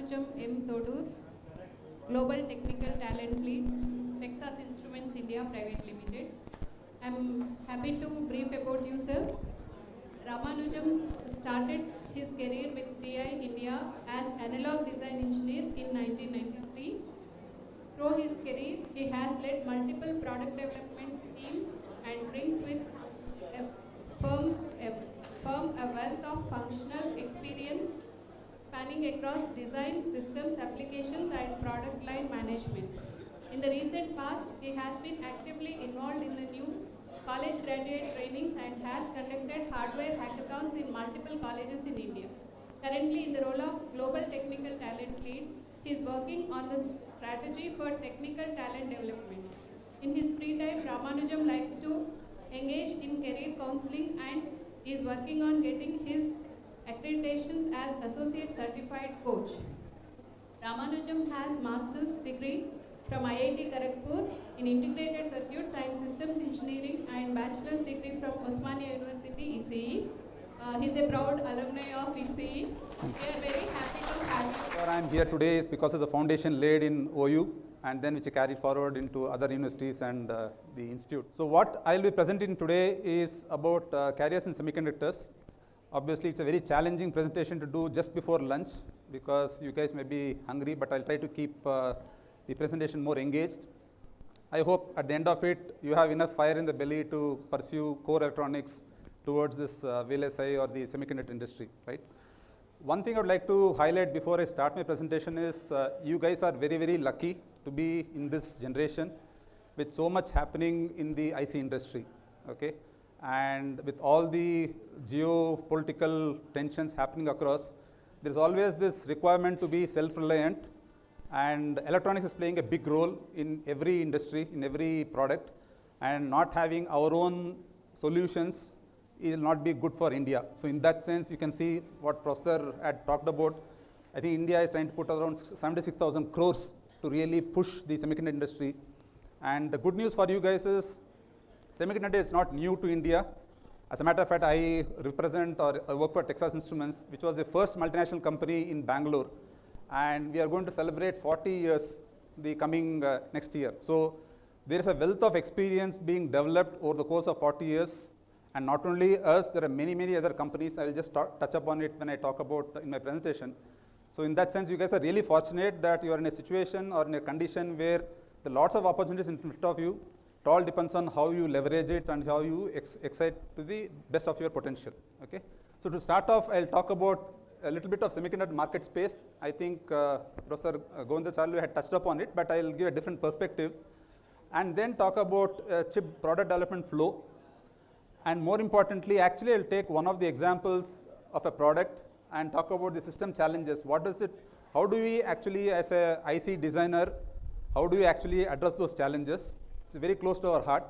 Ramanujjam M. Thodur, Global Technical Talent Lead, Texas Instruments India Private Limited. I'm happy to brief about you, sir. Ramanujjam started his career with TI India as analog design engineer in 1993. Through his career, he has led multiple product development teams and brings with a firm a wealth of functional experience spanning across design, systems, applications, and product line management. In the recent past, he has been actively involved in the new college graduate trainings and has conducted hardware hackathons in multiple colleges in India. Currently, in the role of Global Technical Talent Lead, he is working on the strategy for technical talent development. In his free time, Ramanujjam likes to engage in career counseling and is working on getting his accreditations as Associate Certified Coach. Ramanujjam has Master's degree from IIT Kharagpur in Integrated Circuits and Systems Engineering and Bachelor's degree from Osmania University, ECE. He's a proud alumni of ECE. We are very happy to have him. I am here today is because of the foundation laid in OU and then which I carried forward into other universities and the institute. So what I will be presenting today is about careers in semiconductors. Obviously, it's a very challenging presentation to do just before lunch because you guys may be hungry, but I'll try to keep the presentation more engaged. I hope at the end of it, you have enough fire in the belly to pursue core electronics towards this VLSI or the semiconductor industry, right? One thing I would like to highlight before I start my presentation is you guys are very, very lucky to be in this generation with so much happening in the IC industry, okay? And with all the geopolitical tensions happening across, there is always this requirement to be self-reliant, and electronics is playing a big role in every industry, in every product, and not having our own solutions will not be good for India. So in that sense, you can see what Professor had talked about. I think India is trying to put around 76,000 crores to really push the semiconductor industry. And the good news for you guys is semiconductor is not new to India. As a matter of fact, I represent or I work for Texas Instruments, which was the first multinational company in Bangalore. And we are going to celebrate 40 years the coming next year. So there is a wealth of experience being developed over the course of 40 years. And not only us, there are many, many other companies. I will just touch upon it when I talk about in my presentation. So in that sense, you guys are really fortunate that you are in a situation or in a condition where there are lots of opportunities in front of you. It all depends on how you leverage it and how you excite to the best of your potential. Okay. So to start off, I'll talk about a little bit of semiconductor market space. I think Professor Govindacharlu had touched upon it, but I'll give a different perspective. And then talk about chip product development flow. And more importantly, actually I'll take one of the examples of a product and talk about the system challenges. What does it, how do we actually as a IC designer, how do we actually address those challenges? It's very close to our heart.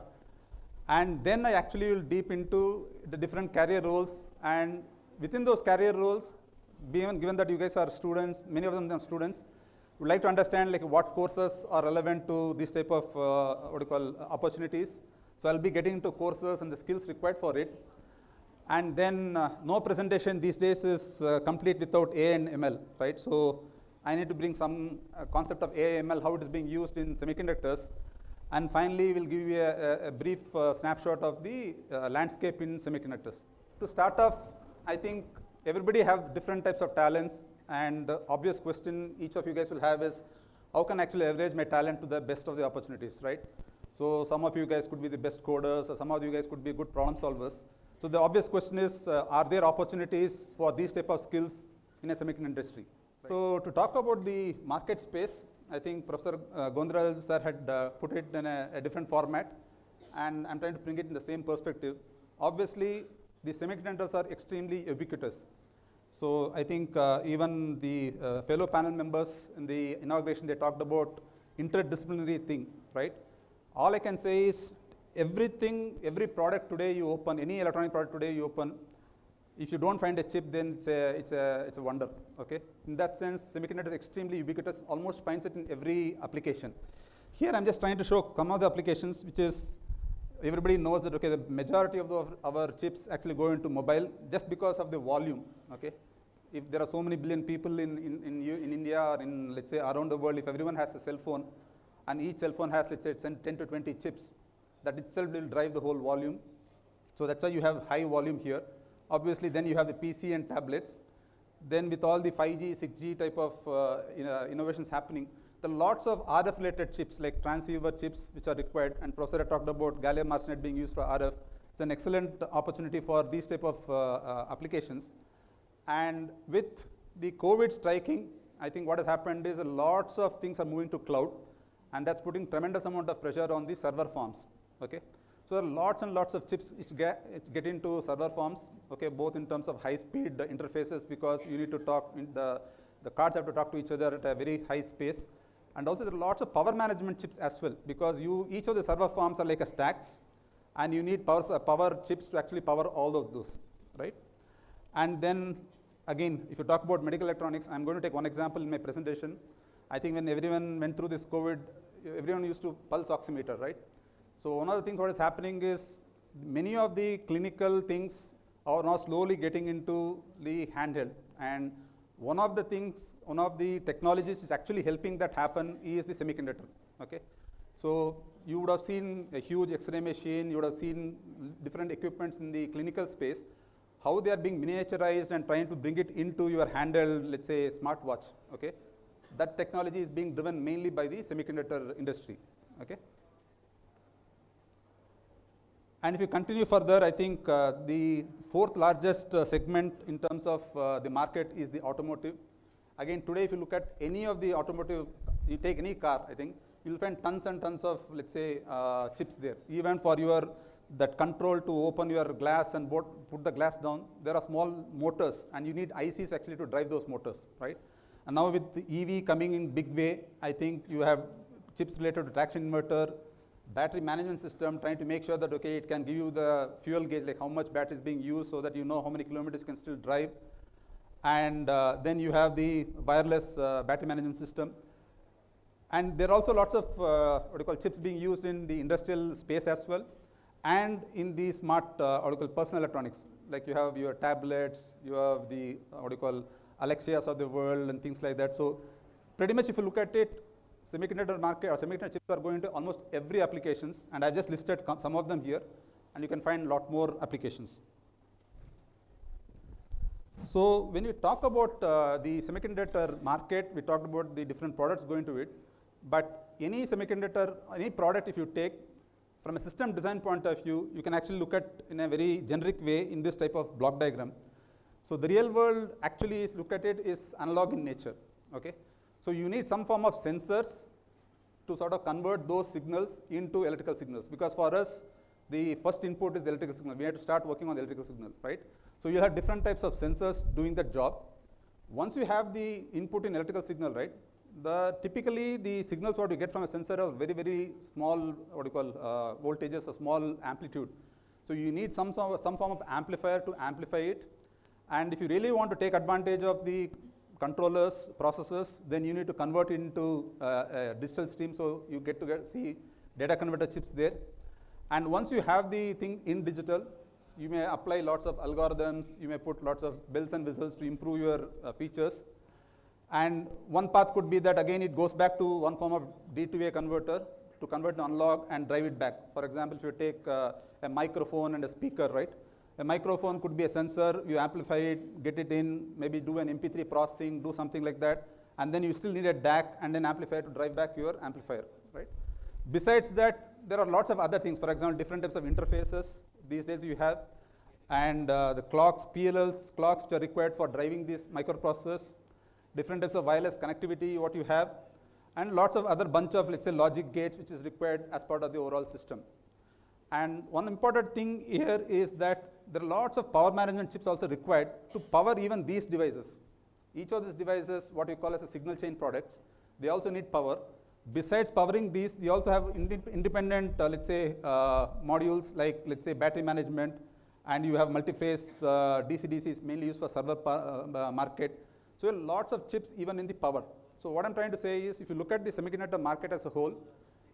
And then I actually will deep into the different career roles, and within those career roles, given that you guys are students, many of them are students, would like to understand like what courses are relevant to this type of opportunities. So I'll be getting into courses and the skills required for it. And then no presentation these days is complete without AI and ML, right? So I need to bring some concept of AI ML, how it is being used in semiconductors. And finally, we'll give you a brief snapshot of the landscape in semiconductors. To start off, I think everybody have different types of talents, and the obvious question each of you guys will have is, how can I actually leverage my talent to the best of the opportunities, right? So some of you guys could be the best coders, or some of you guys could be good problem solvers. So the obvious question is, are there opportunities for these type of skills in a semiconductor industry? Right. So to talk about the market space, I think Professor Gondraj sir had put it in a different format, and I'm trying to bring it in the same perspective. Obviously, the semiconductors are extremely ubiquitous. So I think even the fellow panel members in the inauguration, they talked about interdisciplinary thing, right? All I can say is everything, every product today you open, any electronic product today you open, if you don't find a chip, then it's a wonder, okay? In that sense, semiconductor is extremely ubiquitous, almost finds it in every application. Here I'm just trying to show some of the applications, which is, everybody knows that, okay, the majority of our chips actually go into mobile just because of the volume, okay? if there are so many billion people in India or in, let's say, around the world, if everyone has a cell phone and each cell phone has, let's say, 10 to 20 chips, that itself will drive the whole volume. So that's why you have high volume here. Obviously, then you have the PC and tablets. Then with all the 5G, 6G type of innovations happening, there are lots of RF related chips like transceiver chips which are required, and Professor had talked about gallium arsenide being used for RF. It's an excellent opportunity for these type of applications. And with the COVID striking, I think what has happened is lots of things are moving to cloud, and that's putting tremendous amount of pressure on the server farms. Okay, so there are lots and lots of chips which get into server farms. Okay, both in terms of high-speed interfaces, because you need to talk. The cards have to talk to each other at a very high space, and also there are lots of power management chips as well, because each of the server farms are like a stacks, and you need power chips to actually power all of those, right? And then again, if you talk about medical electronics, I'm going to take one example in my presentation. I think when everyone went through this COVID, everyone used to pulse oximeter, right? So one of the things what is happening is many of the clinical things are now slowly getting into the handheld, and one of the technologies is actually helping that happen is the semiconductor. Okay, so you would have seen a huge X-ray machine, you would have seen different equipments in the clinical space, how they are being miniaturized and trying to bring it into your handheld, let's say, smartwatch. Okay, that technology is being driven mainly by the semiconductor industry. Okay. And if you continue further, I think the fourth largest segment in terms of the market is the automotive. Again, today if you look at any of the automotive, you take any car, I think you will find tons and tons of, let's say, chips there. Even for that control to open your glass and put the glass down, there are small motors, and you need ICs actually to drive those motors, right? And now with the EV coming in big way, I think you have chips related to traction inverter, battery management system, trying to make sure that, okay, it can give you the fuel gauge, like how much battery is being used, so that you know how many kilometers you can still drive. And then you have the wireless battery management system. And there are also lots of chips being used in the industrial space as well, and in the smart personal electronics. Like you have your tablets, you have the Alexias of the world and things like that. So pretty much if you look at it, semiconductor market or semiconductor chips are going to almost every applications, and I just listed some of them here, and you can find a lot more applications. So when we talk about the semiconductor market, we talked about the different products going to it, but any semiconductor, any product if you take, from a system design point of view, you can actually look at in a very generic way in this type of block diagram. So the real world actually is analog in nature. Okay. So you need some form of sensors to sort of convert those signals into electrical signals, because for us, the first input is the electrical signal. We have to start working on the electrical signal, right? So you have different types of sensors doing that job. Once you have the input in electrical signal, right, typically the signals what you get from a sensor are very, very small, voltages, a small amplitude. So you need some form of amplifier to amplify it. And if you really want to take advantage of the controllers, processors, then you need to convert into a digital stream, so you get to see data converter chips there. And once you have the thing in digital, you may apply lots of algorithms, you may put lots of bells and whistles to improve your features. And one path could be that again it goes back to one form of D2A converter to convert to analog and drive it back. For example, if you take a microphone and a speaker, right? A microphone could be a sensor, you amplify it, get it in, maybe do an MP3 processing, do something like that, and then you still need a DAC and an amplifier to drive back your amplifier, right? Besides that, there are lots of other things. For example, different types of interfaces these days you have, and the clocks, PLLs, clocks which are required for driving these microprocessors, different types of wireless connectivity what you have, and lots of other bunch of, let's say, logic gates which is required as part of the overall system. And one important thing here is that there are lots of power management chips also required to power even these devices. Each of these devices, what we call as a signal chain products, they also need power. Besides powering these, they also have independent, modules like, let's say, battery management, and you have multi-phase DC-DC is mainly used for server market. So lots of chips even in the power. So what I'm trying to say is, if you look at the semiconductor market as a whole,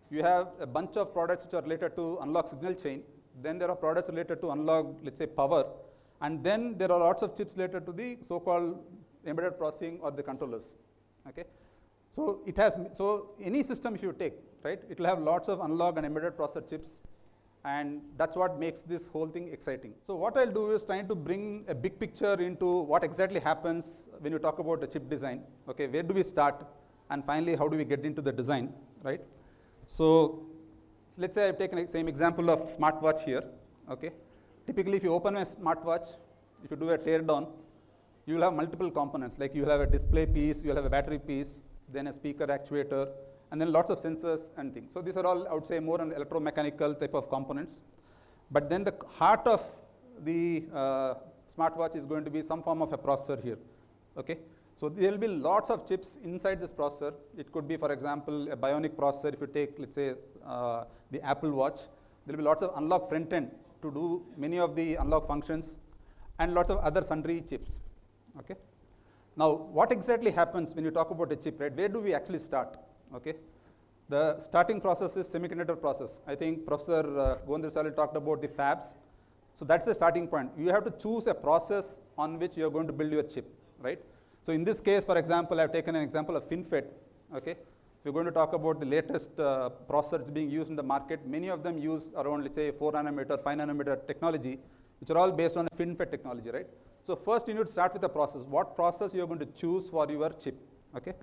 you have a bunch of products which are related to analog signal chain. Then there are products related to analog, let's say, power. And then there are lots of chips related to the so-called embedded processing or the controllers. Okay. So it has, so any system if you take, right, it will have lots of analog and embedded processor chips, and that's what makes this whole thing exciting. So what I'll do is trying to bring a big picture into what exactly happens when you talk about the chip design. Okay, where do we start, and finally how do we get into the design, right? So let's say I've taken the same example of smartwatch here. Okay, typically if you open a smartwatch, if you do a tear down, you will have multiple components, like you will have a display piece, you will have a battery piece, then a speaker actuator, and then lots of sensors and things. So these are all, I would say, more an electromechanical type of components. But then the heart of the smartwatch is going to be some form of a processor here. Okay? So there will be lots of chips inside this processor. It could be, for example, a bionic processor. If you take, let's say, the Apple Watch, there will be lots of analog front end to do many of the analog functions, and lots of other sundry chips. Okay? Now, what exactly happens when you talk about a chip, right? Where do we actually start? Okay, the starting process is semiconductor process. I think Professor Govindacharya talked about the fabs. So that's the starting point. You have to choose a process on which you are going to build your chip, right? So in this case, for example, I've taken an example of FinFET. Okay, if you're going to talk about the latest processors being used in the market, many of them use around, let's say, 4 nanometer, 5 nanometer technology, which are all based on FinFET technology, right? So first you need to start with the process. What process you are going to choose for your chip, okay?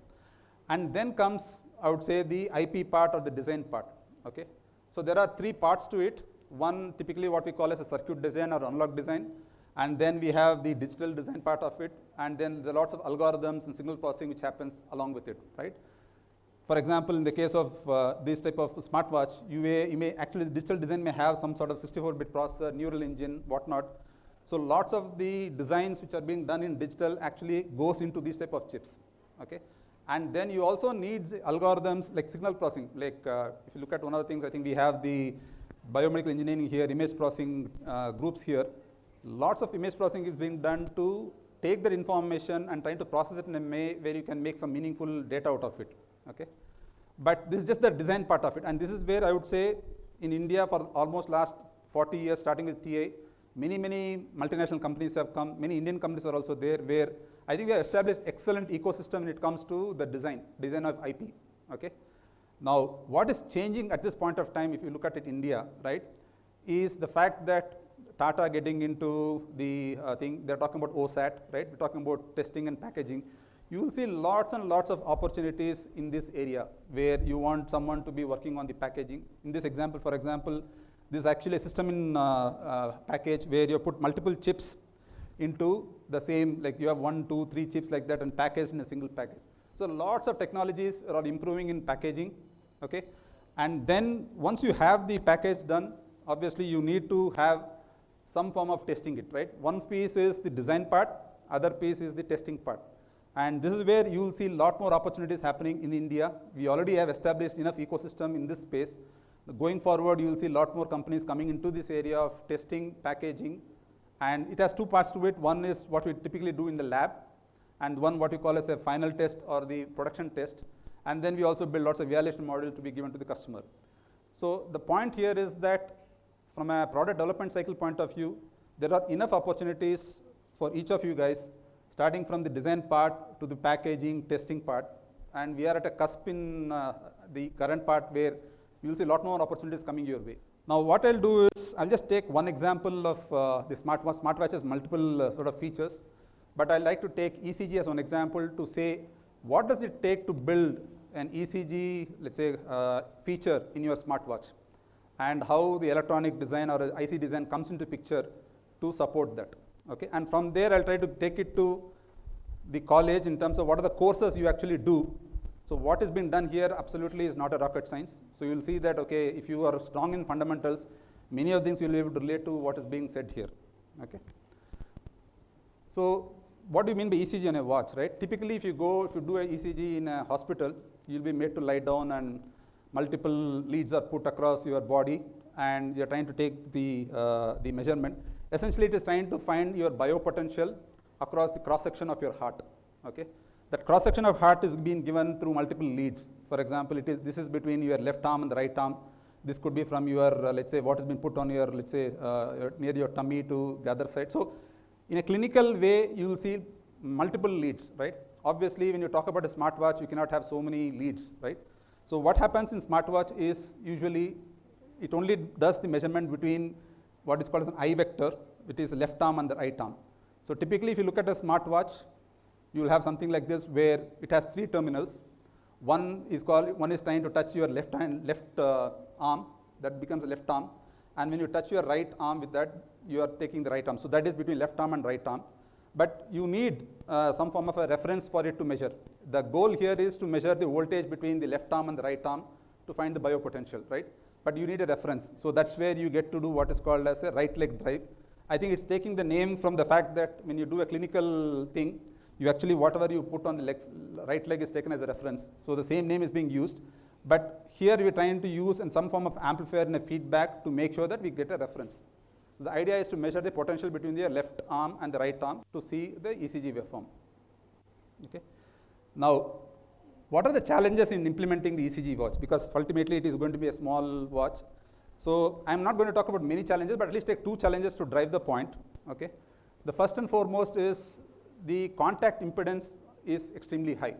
And then comes, I would say, the IP part or the design part, okay? So there are 3 parts to it. One, typically what we call as a circuit design or analog design, and then we have the digital design part of it, and then there are lots of algorithms and signal processing which happens along with it, right? For example, in the case of this type of smartwatch, you may actually, the digital design may have some sort of 64-bit processor, neural engine, whatnot. So lots of the designs which are being done in digital actually goes into these type of chips, okay? And then you also need algorithms like signal processing. Like if you look at one of the things, I think we have the biomedical engineering here, image processing groups here. Lots of image processing is being done to take that information and trying to process it in a way where you can make some meaningful data out of it, okay? But this is just the design part of it, and this is where I would say in India for almost last 40 years, starting with TA, many multinational companies have come, many Indian companies are also there, where I think we have established excellent ecosystem when it comes to the design of IP, okay? Now, what is changing at this point of time, if you look at it India, right, is the fact that Tata getting into the thing, they're talking about OSAT, right, we're talking about testing and packaging. You will see lots and lots of opportunities in this area where you want someone to be working on the packaging. In this example, for example, this is actually a system in package where you put multiple chips into the same, like you have 1, 2, 3 chips like that and packaged in a single package. So lots of technologies are improving in packaging, okay? And then once you have the package done, obviously you need to have some form of testing it, right? One piece is the design part, other piece is the testing part. And this is where you will see a lot more opportunities happening in India. We already have established enough ecosystem in this space. Going forward, you will see a lot more companies coming into this area of testing, packaging, and it has 2 parts to it. One is what we typically do in the lab, and one what we call as a final test or the production test. And then we also build lots of evaluation modules to be given to the customer. So the point here is that from a product development cycle point of view, there are enough opportunities for each of you guys, starting from the design part to the packaging, testing part. And we are at a cusp in the current part where you will see a lot more opportunities coming your way. Now what I'll do is, I'll just take one example of the smartwatch. Smartwatch has multiple sort of features, but I'd like to take ECG as one example to say, what does it take to build an ECG, let's say, feature in your smartwatch, and how the electronic design or IC design comes into picture to support that, okay? And from there, I'll try to take it to the college in terms of what are the courses you actually do. So what is being done here absolutely is not a rocket science. So you will see that, okay, if you are strong in fundamentals, many of the things you will be able to relate to what is being said here, okay? So what do you mean by ECG on a watch, right? Typically, if you do an ECG in a hospital, you'll be made to lie down and multiple leads are put across your body and you're trying to take the measurement. Essentially, it is trying to find your biopotential across the cross-section of your heart, okay? That cross-section of heart is being given through multiple leads. For example, this is between your left arm and the right arm. This could be from your, let's say, what has been put on your, let's say, near your tummy to the other side. So in a clinical way, you will see multiple leads, right? Obviously, when you talk about a smartwatch, you cannot have so many leads, right? So what happens in smartwatch is usually it only does the measurement between what is called as an eye vector, which is left arm and the right arm. So typically, if you look at a smartwatch, you will have something like this where it has 3 terminals. One is trying to touch your left arm, that becomes a left arm, and when you touch your right arm with that, you are taking the right arm. So that is between left arm and right arm. But you need some form of a reference for it to measure. The goal here is to measure the voltage between the left arm and the right arm to find the biopotential, right? But you need a reference. So that's where you get to do what is called as a right leg drive. I think it's taking the name from the fact that when you do a clinical thing, you actually, whatever you put on the right leg is taken as a reference. So the same name is being used. But here we're trying to use in some form of amplifier and a feedback to make sure that we get a reference. So the idea is to measure the potential between the left arm and the right arm to see the ECG waveform. Okay. Now, what are the challenges in implementing the ECG watch? Because ultimately it is going to be a small watch. So I'm not going to talk about many challenges, but at least take 2 challenges to drive the point. Okay. The first and foremost is the contact impedance is extremely high.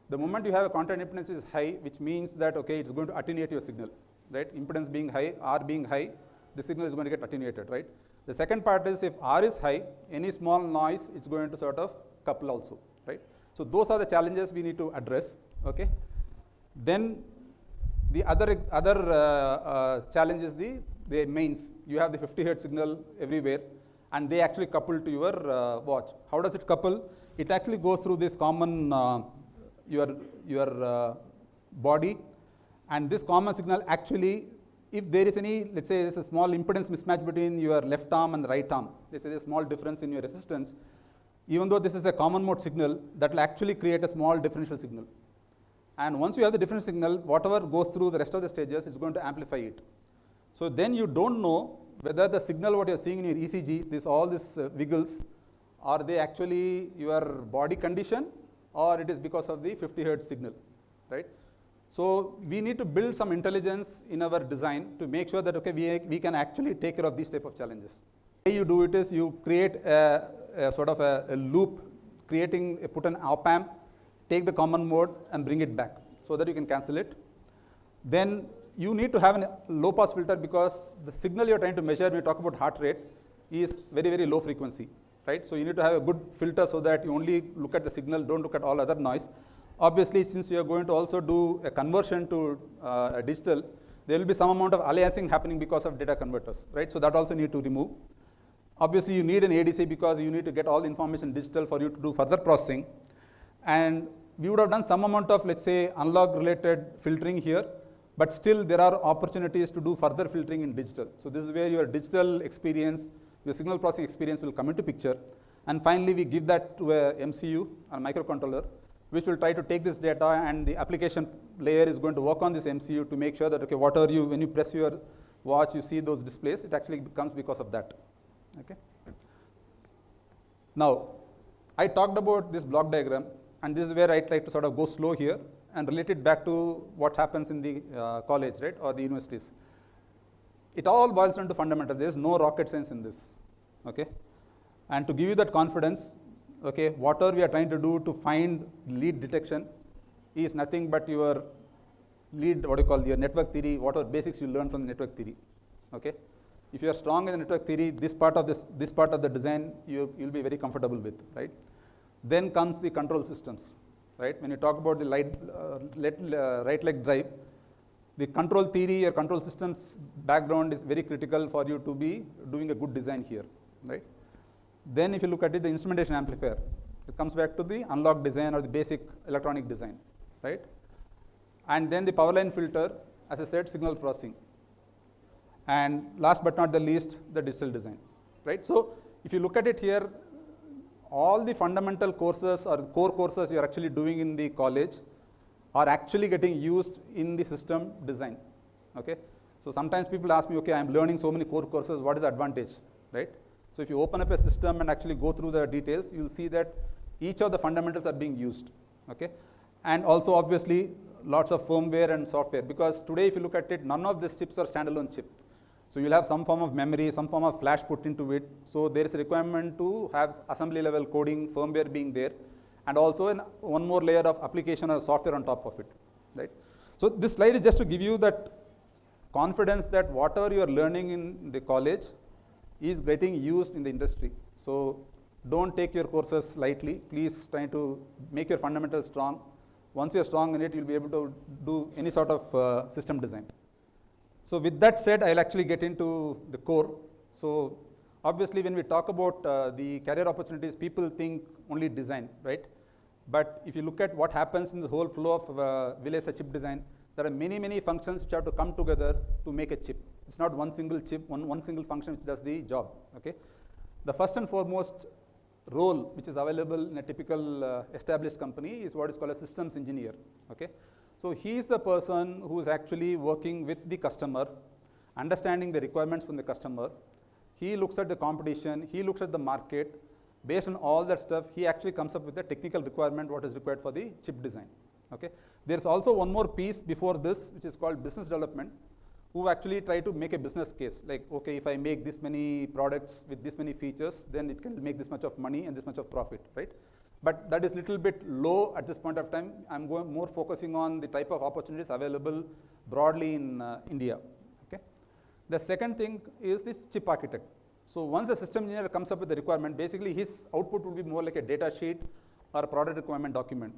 The moment you have a contact impedance is high, which means that, okay, it's going to attenuate your signal, right? Impedance being high, R being high, the signal is going to get attenuated, right? The second part is if R is high, any small noise, it's going to sort of couple also, right? So those are the challenges we need to address, okay? Then the other challenge is the mains. You have the 50 Hertz signal everywhere, and they actually couple to your watch. How does it couple? It actually goes through this common your body, and this common signal actually, if there is any, let's say there's a small impedance mismatch between your left arm and the right arm, there's a small difference in your resistance, even though this is a common mode signal, that will actually create a small differential signal. And once you have the differential signal, whatever goes through the rest of the stages is going to amplify it. So then you don't know whether the signal what you're seeing in your ECG, all these wiggles, are they actually your body condition, or it is because of the 50 Hertz signal, right? So we need to build some intelligence in our design to make sure that, okay, we can actually take care of these type of challenges. The way you do it is you create a sort of a loop, put an op amp, take the common mode and bring it back so that you can cancel it. Then you need to have a low pass filter because the signal you're trying to measure when you talk about heart rate is very, very low frequency, right? So you need to have a good filter so that you only look at the signal, don't look at all other noise. Obviously, since you are going to also do a conversion to digital, there will be some amount of aliasing happening because of data converters, right? So that also need to remove. Obviously, you need an ADC because you need to get all the information digital for you to do further processing. And we would have done some amount of, let's say, analog related filtering here, but still there are opportunities to do further filtering in digital. So this is where your digital experience, your signal processing experience will come into picture. And finally, we give that to a MCU, a microcontroller, which will try to take this data, and the application layer is going to work on this MCU to make sure that, okay, whatever when you press your watch, you see those displays, it actually comes because of that, okay? Now, I talked about this block diagram, and this is where I try to sort of go slow here and relate it back to what happens in the college, right, or the universities. It all boils down to fundamentals. There is no rocket science in this, okay? And to give you that confidence, okay, whatever we are trying to do to find lead detection is nothing but your lead, your network theory, whatever basics you learn from the network theory, okay? If you are strong in the network theory, this part of the design you'll be very comfortable with, right? Then comes the control systems, right? When you talk about the right leg drive, the control theory or control systems background is very critical for you to be doing a good design here, right? Then if you look at it, the instrumentation amplifier, it comes back to the analog design or the basic electronic design, right? And then the power line filter, as I said, signal processing. And last but not the least, the digital design, right? So if you look at it here, all the fundamental courses or core courses you are actually doing in the college are actually getting used in the system design, okay? So sometimes people ask me, okay, I'm learning so many core courses, what is the advantage, right? So if you open up a system and actually go through the details, you'll see that each of the fundamentals are being used, okay? And also obviously lots of firmware and software, because today if you look at it, none of these chips are standalone chip. So you'll have some form of memory, some form of flash put into it. So there is a requirement to have assembly level coding, firmware being there, and also one more layer of application or software on top of it, right? So this slide is just to give you that confidence that whatever you are learning in the college is getting used in the industry. So don't take your courses lightly. Please try to make your fundamentals strong. Once you are strong in it, you'll be able to do any sort of system design. So with that said, I'll actually get into the core. So obviously when we talk about the career opportunities, people think only design, right? But if you look at what happens in the whole flow of village chip design, there are many, many functions which have to come together to make a chip. It's not one single chip, one single function which does the job, okay? The first and foremost role which is available in a typical established company is what is called a systems engineer, okay? So he is the person who is actually working with the customer, understanding the requirements from the customer. He looks at the competition, he looks at the market. Based on all that stuff, he actually comes up with the technical requirement, what is required for the chip design, okay? There's also one more piece before this, which is called business development, who actually try to make a business case, like, okay, if I make this many products with this many features, then it can make this much of money and this much of profit, right? But that is little bit low at this point of time. I'm going more focusing on the type of opportunities available broadly in India, okay? The second thing is this chip architect. So once the system engineer comes up with the requirement, basically his output will be more like a data sheet or a product requirement document.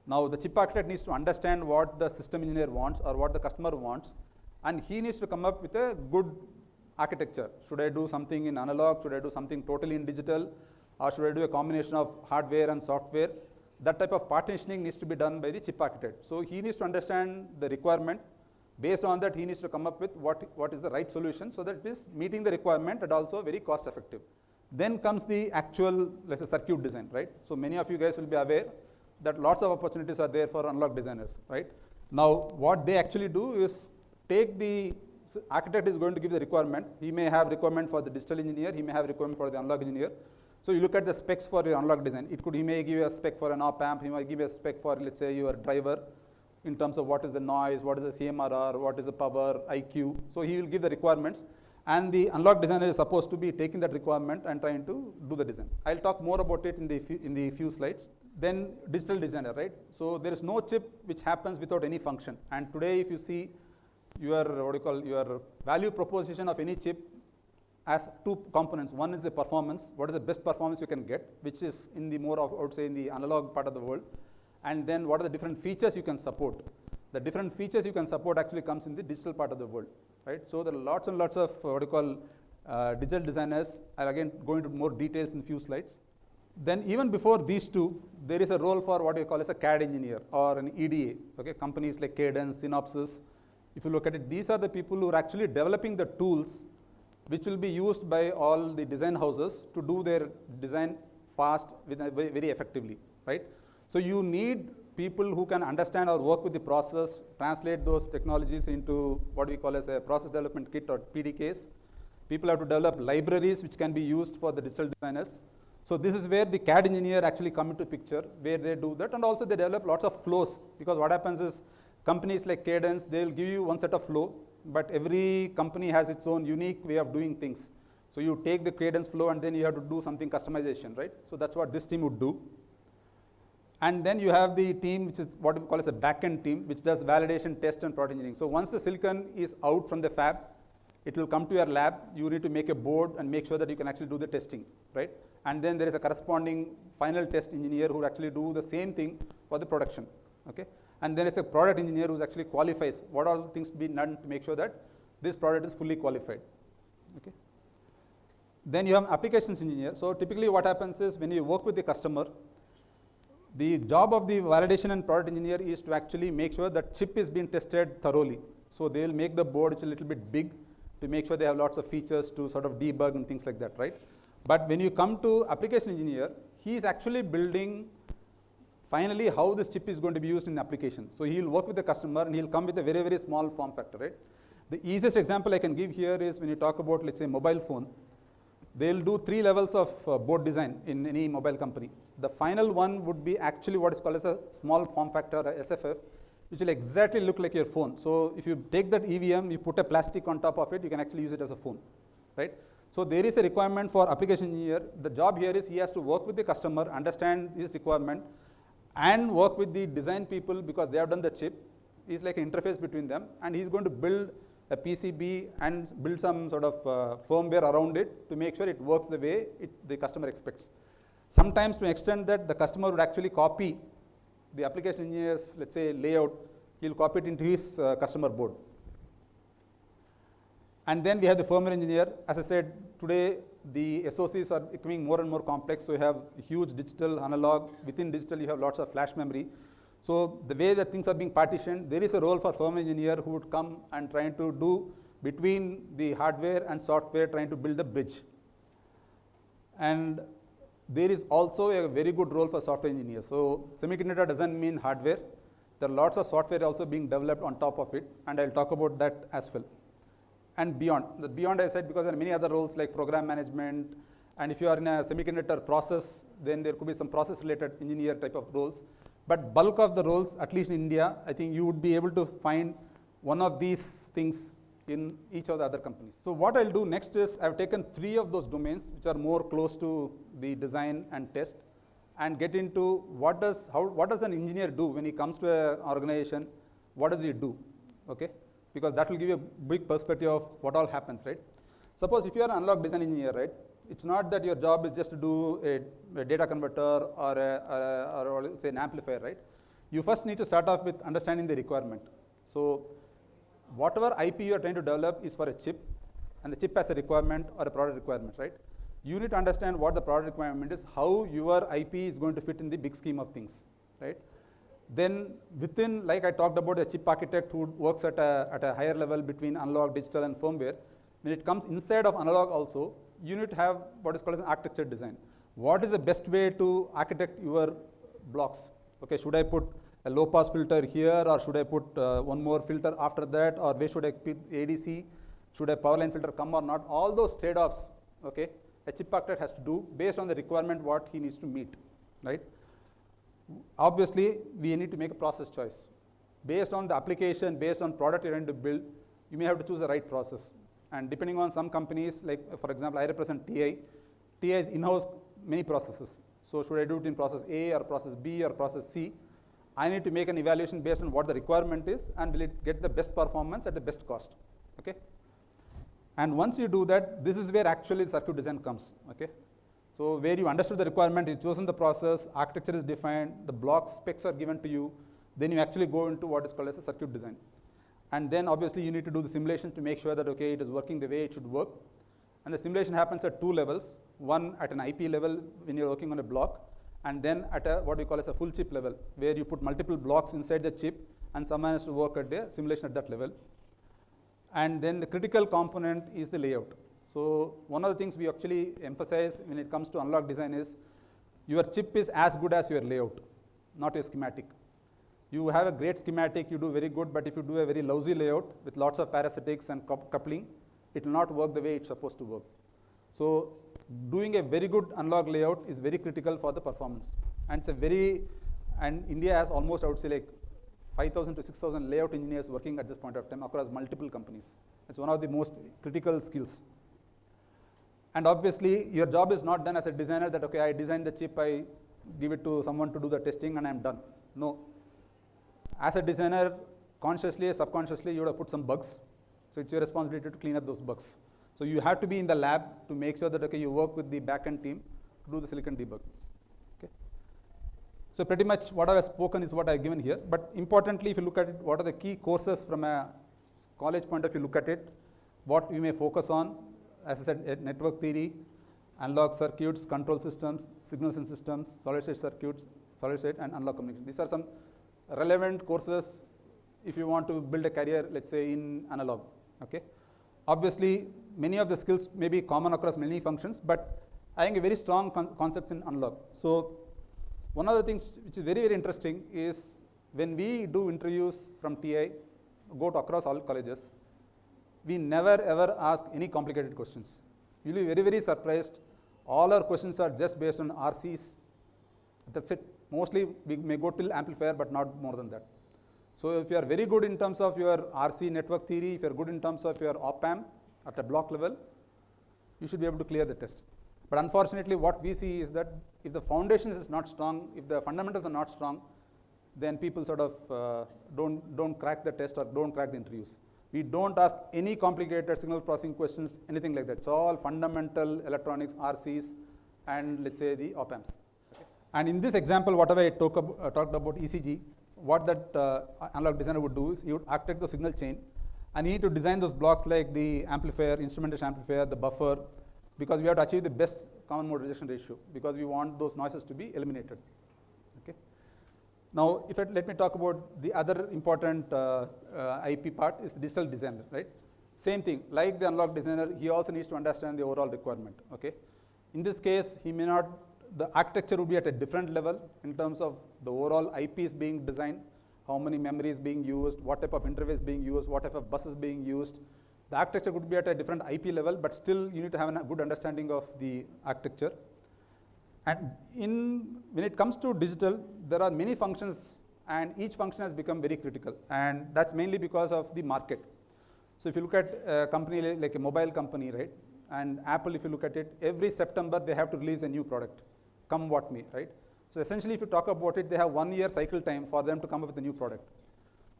Now the chip architect needs to understand what the system engineer wants or what the customer wants, and he needs to come up with a good architecture. Should I do something in analog? Should I do something totally in digital? Or should I do a combination of hardware and software? That type of partitioning needs to be done by the chip architect. So he needs to understand the requirement. Based on that, he needs to come up with what is the right solution so that it is meeting the requirement and also very cost effective. Then comes the actual, let's say, circuit design, right? So many of you guys will be aware that lots of opportunities are there for analog designers, right? Now, what they actually do is take the architect is going to give the requirement. He may have requirement for the digital engineer. He may have requirement for the analog engineer. So you look at the specs for your analog design. He may give you a spec for an op amp. He might give you a spec for, let's say, your driver in terms of what is the noise, what is the CMRR, what is the power, IQ. So he will give the requirements. And the analog designer is supposed to be taking that requirement and trying to do the design. I'll talk more about it in the few slides. Then digital designer, right? So there is no chip which happens without any function. And today, if you see your value proposition of any chip as two components. One is the performance. What is the best performance you can get, which is in the more of, I would say, in the analog part of the world. And then what are the different features you can support. The different features you can support actually comes in the digital part of the world, right? So there are lots and lots of digital designers. I'll again go into more details in a few slides. Then even before these two, there is a role for what you call as a CAD engineer or an EDA, okay? Companies like Cadence, Synopsys. If you look at it, these are the people who are actually developing the tools which will be used by all the design houses to do their design fast, very effectively, right? So you need people who can understand or work with the process, translate those technologies into what we call as a process development kit or PDKs. People have to develop libraries which can be used for the digital designers. So this is where the CAD engineer actually come into picture, where they do that, and also they develop lots of flows, because what happens is companies like Cadence, they'll give you one set of flow, but every company has its own unique way of doing things. So you take the Cadence flow and then you have to do something customization, right? So that's what this team would do. And then you have the team which is what we call as a back-end team, which does validation, test, and product engineering. So once the silicon is out from the fab, it will come to your lab. You need to make a board and make sure that you can actually do the testing, right? And then there is a corresponding final test engineer who actually do the same thing for the production, okay? And there is a product engineer who actually qualifies what all things to be done to make sure that this product is fully qualified, okay? Then you have applications engineer. So typically what happens is when you work with the customer, the job of the validation and product engineer is to actually make sure that chip is being tested thoroughly. So they will make the board which is a little bit big to make sure they have lots of features to sort of debug and things like that, right? But when you come to application engineer, he is actually building finally how this chip is going to be used in the application. So he will work with the customer and he will come with a very, very small form factor, right? The easiest example I can give here is when you talk about, let's say, mobile phone, they'll do 3 levels of board design in any mobile company. The final one would be actually what is called as a small form factor, a SFF. which will exactly look like your phone. So if you take that EVM, you put a plastic on top of it, you can actually use it as a phone, right? So there is a requirement for application engineer. The job here is he has to work with the customer, understand his requirement, and work with the design people because they have done the chip. He's like an interface between them, and he's going to build a PCB and build some sort of firmware around it to make sure it works the way the customer expects. Sometimes to an extent that the customer would actually copy the application engineer's, let's say, layout, he'll copy it into his customer board. And then we have the firmware engineer. As I said, today the SOCs are becoming more and more complex. So you have huge digital, analog. Within digital, you have lots of flash memory. So the way that things are being partitioned, there is a role for firmware engineer who would come and trying to do between the hardware and software, trying to build a bridge. And there is also a very good role for software engineers. So semiconductor doesn't mean hardware. There are lots of software also being developed on top of it, and I'll talk about that as well. And beyond. The beyond I said because there are many other roles like program management, and if you are in a semiconductor process, then there could be some process related engineer type of roles. But bulk of the roles, at least in India, I think you would be able to find one of these things in each of the other companies. So what I'll do next is I've taken 3 of those domains which are more close to the design and test, and get into what does an engineer do when he comes to an organization, what does he do, okay? Because that will give you a big perspective of what all happens, right? Suppose if you are an analog design engineer, right, it's not that your job is just to do a data converter or say an amplifier, right? You first need to start off with understanding the requirement. So whatever IP you are trying to develop is for a chip, and the chip has a requirement or a product requirement, right? You need to understand what the product requirement is, how your IP is going to fit in the big scheme of things, right? Then within, like I talked about, a chip architect who works at a higher level between analog, digital, and firmware. When it comes inside of analog also, you need to have what is called as an architecture design. What is the best way to architect your blocks? Okay, should I put a low pass filter here, or should I put one more filter after that, or where should I put ADC? Should a power line filter come or not? All those trade-offs, okay, a chip architect has to do based on the requirement what he needs to meet, right? Obviously, we need to make a process choice. Based on the application, based on product you're going to build, you may have to choose the right process. And depending on some companies, like for example, I represent TI. TI is in-house many processes. So should I do it in process A or process B or process C? I need to make an evaluation based on what the requirement is, and will it get the best performance at the best cost, okay? And once you do that, this is where actually the circuit design comes, okay? So where you understood the requirement, you've chosen the process, architecture is defined, the block specs are given to you, then you actually go into what is called as a circuit design. And then obviously you need to do the simulation to make sure that, okay, it is working the way it should work. And the simulation happens at 2 levels, one at an IP level when you're working on a block, and then at a what we call as a full chip level, where you put multiple blocks inside the chip, and someone has to work at the simulation at that level. And then the critical component is the layout. So one of the things we actually emphasize when it comes to analog design is your chip is as good as your layout, not your schematic. You have a great schematic, you do very good, but if you do a very lousy layout with lots of parasitics and coupling, it will not work the way it's supposed to work. So doing a very good analog layout is very critical for the performance. And and India has almost, I would say, like 5,000 to 6,000 layout engineers working at this point of time across multiple companies. It's one of the most critical skills. And obviously, your job is not done as a designer that, okay, I designed the chip, I give it to someone to do the testing, and I'm done. No. As a designer, consciously or subconsciously, you would have put some bugs. So it's your responsibility to clean up those bugs. So you have to be in the lab to make sure that, okay, you work with the back-end team to do the silicon debug. Okay. So pretty much what I have spoken is what I have given here. But importantly, if you look at it, what are the key courses from a college point of view, look at it, what you may focus on. As I said, network theory, analog circuits, control systems, signals and systems, solid state circuits, solid state, and analog communication. These are some relevant courses if you want to build a career, let's say, in analog. Okay. Obviously, many of the skills may be common across many functions, but I think a very strong concepts in analog. So one of the things which is very, very interesting is when we do interviews from TI, go to across all colleges, we never ever ask any complicated questions. You'll be very, very surprised. All our questions are just based on RCs. That's it. Mostly we may go till amplifier, but not more than that. So if you are very good in terms of your RC network theory, if you are good in terms of your op-amp at a block level, you should be able to clear the test. But unfortunately, what we see is that if the foundation is not strong, if the fundamentals are not strong, then people sort of don't crack the test or don't crack the interviews. We don't ask any complicated signal processing questions, anything like that. It's all fundamental electronics, RCs, and let's say the op-amps. Okay. And in this example, whatever I talked about ECG, what that analog designer would do is he would architect the signal chain, and he need to design those blocks like the amplifier, instrumentation amplifier, the buffer, because we have to achieve the best common mode rejection ratio, because we want those noises to be eliminated. Okay. Now, let me talk about the other important IP part is the digital designer, right? Same thing, like the analog designer, he also needs to understand the overall requirement, okay? In this case, he may not, the architecture would be at a different level in terms of the overall IP is being designed, how many memories being used, what type of interface being used, what type of buses being used. The architecture could be at a different IP level, but still you need to have a good understanding of the architecture. And when it comes to digital, there are many functions, and each function has become very critical, and that's mainly because of the market. So if you look at a company like a mobile company, right, and Apple, if you look at it, every September they have to release a new product, come what may, right? So essentially, if you talk about it, they have 1 year cycle time for them to come up with a new product.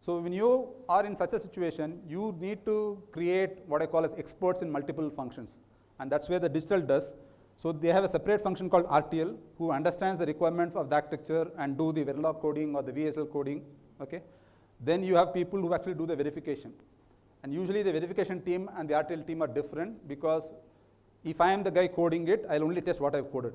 So when you are in such a situation, you need to create what I call as experts in multiple functions, and that's where the digital does. So they have a separate function called RTL, who understands the requirements of the architecture and do the Verilog coding or the VSL coding, okay? Then you have people who actually do the verification. And usually the verification team and the RTL team are different, because if I am the guy coding it, I'll only test what I've coded.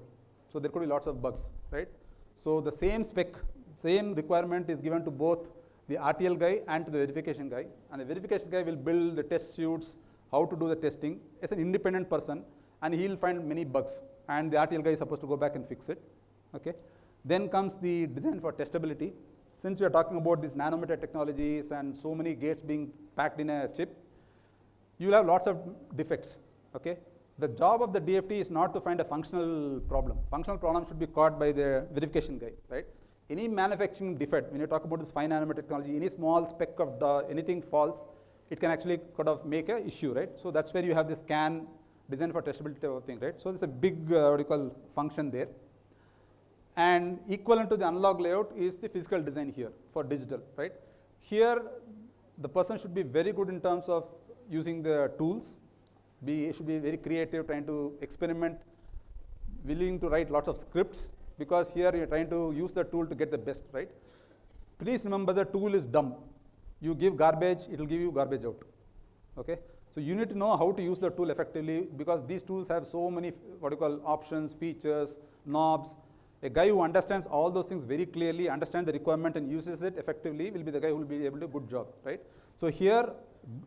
So there could be lots of bugs, right? So the same spec, same requirement is given to both the RTL guy and to the verification guy. And the verification guy will build the test suits, how to do the testing as an independent person, and he'll find many bugs. And the RTL guy is supposed to go back and fix it, okay? Then comes the design for testability. Since we are talking about these nanometer technologies and so many gates being packed in a chip, you will have lots of defects, okay? The job of the DFT is not to find a functional problem. Functional problem should be caught by the verification guy, right? Any manufacturing defect, when you talk about this 5 nanometer technology, any small speck of anything false, it can actually kind of make an issue, right? So that's where you have this CAN, design for testability type of thing, right? So there's a big what you call function there. And equivalent to the analog layout is the physical design here for digital, right? Here, the person should be very good in terms of using the tools. Should be very creative, trying to experiment, willing to write lots of scripts, because here you're trying to use the tool to get the best, right? Please remember, the tool is dumb. You give garbage, it will give you garbage out, okay? So you need to know how to use the tool effectively, because these tools have so many what you call options, features, knobs. A guy who understands all those things very clearly, understands the requirement and uses it effectively, will be the guy who will be able to do a good job, right? So here,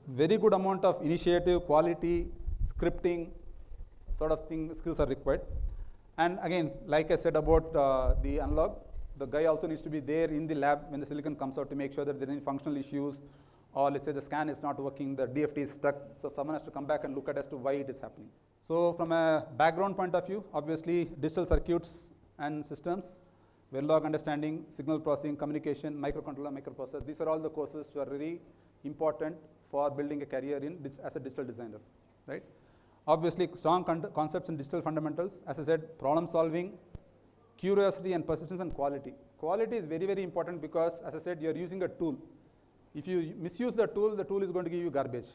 very good amount of initiative, quality, scripting sort of thing, skills are required. And again, like I said about the analog, the guy also needs to be there in the lab when the silicon comes out to make sure that there are any functional issues, or let's say the scan is not working, the DFT is stuck, so someone has to come back and look at as to why it is happening. So from a background point of view, obviously digital circuits and systems, Verilog understanding, signal processing, communication, microcontroller, microprocessor, these are all the courses which are very important for building a career as a digital designer, right? Obviously, strong concepts in digital fundamentals, as I said, problem solving, curiosity and persistence, and quality. Quality is very, very important, because as I said, you're using a tool. If you misuse the tool is going to give you garbage.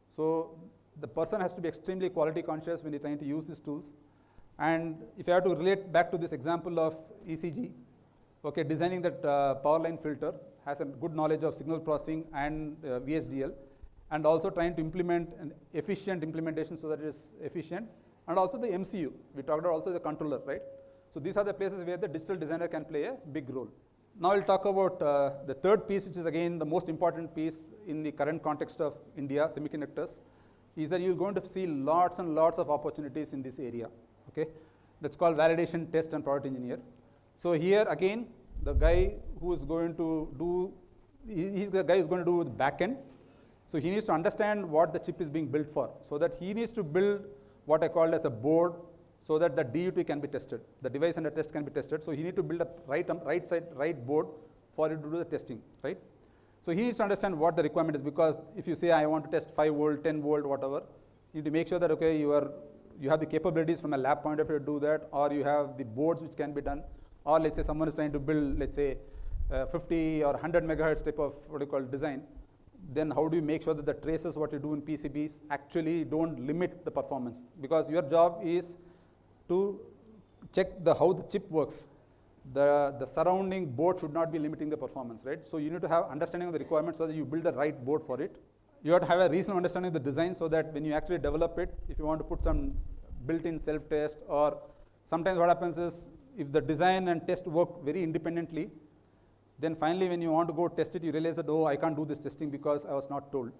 So the person has to be extremely quality conscious when you're trying to use these tools. And if I have to relate back to this example of ECG, okay, designing that power line filter has a good knowledge of signal processing and VSDL, and also trying to implement an efficient implementation so that it is efficient, and also the MCU. We talked about also the controller, right? So these are the places where the digital designer can play a big role. Now I'll talk about the third piece, which is again the most important piece in the current context of India, semiconductors, is that you're going to see lots and lots of opportunities in this area, okay? That's called validation, test, and product engineer. So here again, the guy who is going to do, he's the guy who's going to do the back end. So he needs to understand what the chip is being built for, so that he needs to build what I call as a board, so that the DUT can be tested, the device under test can be tested. So he need to build a right board for you to do the testing, right? So he needs to understand what the requirement is, because if you say I want to test 5 volt, 10 volt, whatever, you need to make sure that okay, you have the capabilities from a lab point of view to do that, or you have the boards which can be done, or let's say someone is trying to build, let's say 50 or 100 megahertz type of what you call design. Then how do you make sure that the traces what you do in PCBs actually don't limit the performance? Because your job is to check how the chip works. The surrounding board should not be limiting the performance, right? So you need to have understanding of the requirements so that you build the right board for it. You have to have a reasonable understanding of the design so that when you actually develop it, if you want to put some built-in self-test, or sometimes what happens is if the design and test work very independently, then finally when you want to go test it, you realize that, oh, I can't do this testing because I was not told,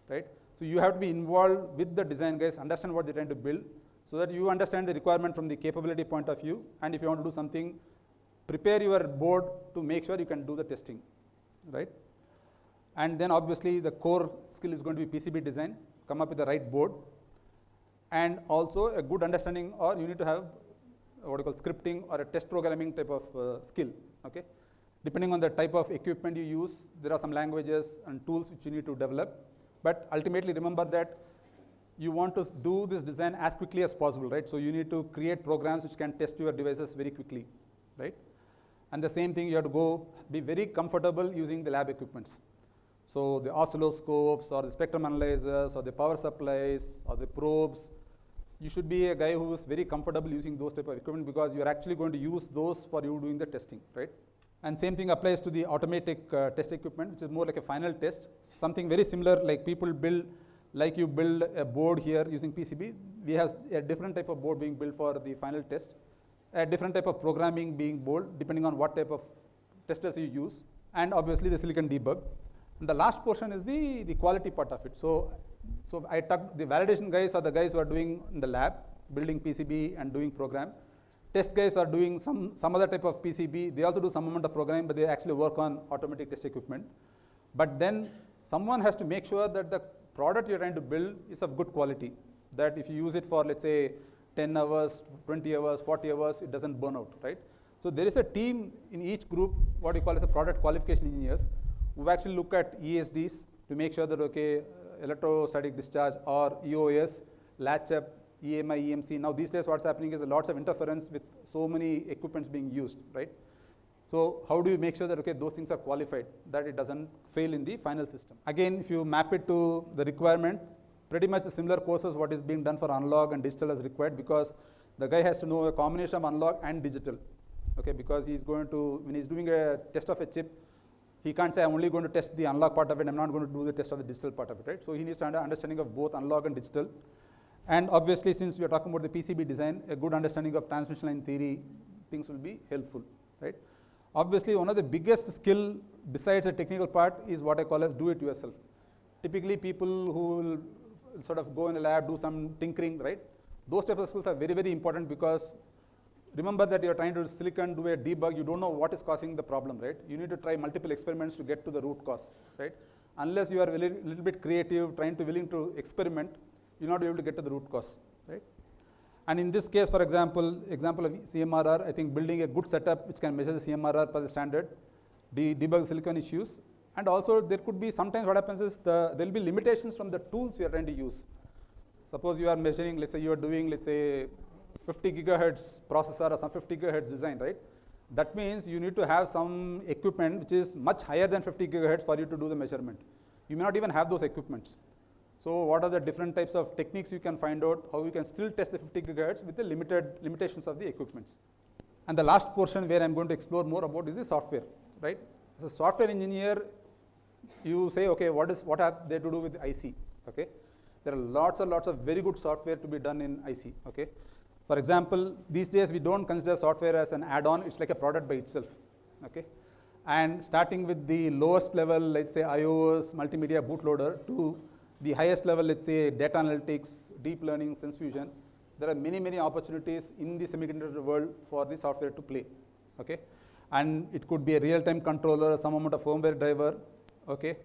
right? So you have to be involved with the design guys, understand what they're trying to build, so that you understand the requirement from the capability point of view, and if you want to do something, prepare your board to make sure you can do the testing, right? And then obviously the core skill is going to be PCB design, come up with the right board, and also a good understanding, or you need to have what you call scripting or a test programming type of skill, okay? Depending on the type of equipment you use, there are some languages and tools which you need to develop, but ultimately remember that you want to do this design as quickly as possible, right? So you need to create programs which can test your devices very quickly, right? And the same thing, you have to be very comfortable using the lab equipments. So the oscilloscopes or the spectrum analyzers or the power supplies or the probes, you should be a guy who is very comfortable using those type of equipment, because you are actually going to use those for you doing the testing, right? And same thing applies to the automatic test equipment, which is more like a final test. Something very similar, like people build, like you build a board here using PCB, we have a different type of board being built for the final test, a different type of programming being built depending on what type of testers you use, and obviously the silicon debug. And the last portion is the quality part of it. So I talked, the validation guys are the guys who are doing in the lab, building PCB and doing program. Test guys are doing some other type of PCB. They also do some amount of programming, but they actually work on automatic test equipment. But then someone has to make sure that the product you're trying to build is of good quality, that if you use it for, let's say, 10 hours, 20 hours, 40 hours, it doesn't burn out, right? So there is a team in each group, what you call as a product qualification engineers, who actually look at ESDs to make sure that, okay, electrostatic discharge or EOS, latch up, EMI, EMC. Now these days what's happening is lots of interference with so many equipments being used, right? So how do you make sure that, okay, those things are qualified, that it doesn't fail in the final system? Again, if you map it to the requirement, pretty much the similar courses what is being done for analog and digital is required, because the guy has to know a combination of analog and digital, okay? Because he's going to, when he's doing a test of a chip, he can't say I'm only going to test the analog part of it, I'm not going to do the test of the digital part of it, right? So he needs to have an understanding of both analog and digital. And obviously, since we are talking about the PCB design, a good understanding of transmission line theory, things will be helpful, right? Obviously, one of the biggest skill besides the technical part is what I call as do it yourself. Typically, people who will sort of go in the lab, do some tinkering, right? Those types of skills are very, very important, because remember that you're trying to silicon do a debug, you don't know what is causing the problem, right? You need to try multiple experiments to get to the root cause, right? Unless you are a little bit creative, willing to experiment, you're not able to get to the root cause, right? And in this case, for example of CMRR, I think building a good setup which can measure the CMRR per the standard, debug silicon issues, and also there could be sometimes what happens is there will be limitations from the tools you are trying to use. Suppose you are measuring, let's say you are doing, let's say 50 gigahertz processor or some 50 gigahertz design, right? That means you need to have some equipment which is much higher than 50 gigahertz for you to do the measurement. You may not even have those equipments. So what are the different types of techniques you can find out, how you can still test the 50 gigahertz with the limitations of the equipments. And the last portion where I'm going to explore more about is the software, right? As a software engineer, you say, okay, what have they to do with IC, okay? There are lots and lots of very good software to be done in IC, okay? For example, these days we don't consider software as an add-on, it's like a product by itself, okay? And starting with the lowest level, let's say iOS, multimedia bootloader, to the highest level, let's say data analytics, deep learning, sense fusion, there are many, many opportunities in the semiconductor world for the software to play, okay? And it could be a real-time controller, some amount of firmware driver, okay?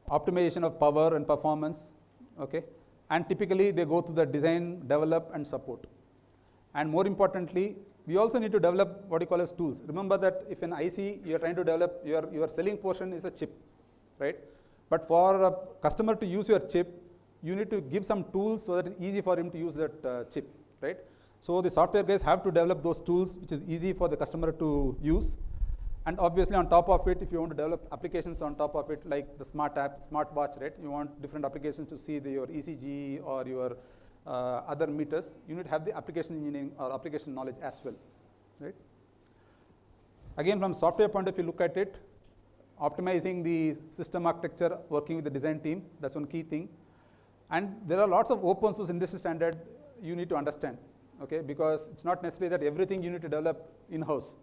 Optimization of power and performance, okay? And typically they go to the design, develop, and support. And more importantly, we also need to develop what you call as tools. Remember that if an IC you are trying to develop, your selling portion is a chip, right? But for a customer to use your chip, you need to give some tools so that it's easy for him to use that chip, right? So the software guys have to develop those tools which is easy for the customer to use. And obviously on top of it, if you want to develop applications on top of it, like the smart app, smart watch, right? You want different applications to see your ECG or your other meters. You need to have the application engineering or application knowledge as well, right? Again, from software point of view, look at it, optimizing the system architecture, working with the design team, that's one key thing. And there are lots of open source industry standard you need to understand, okay? Because it's not necessary that everything you need to develop in-house.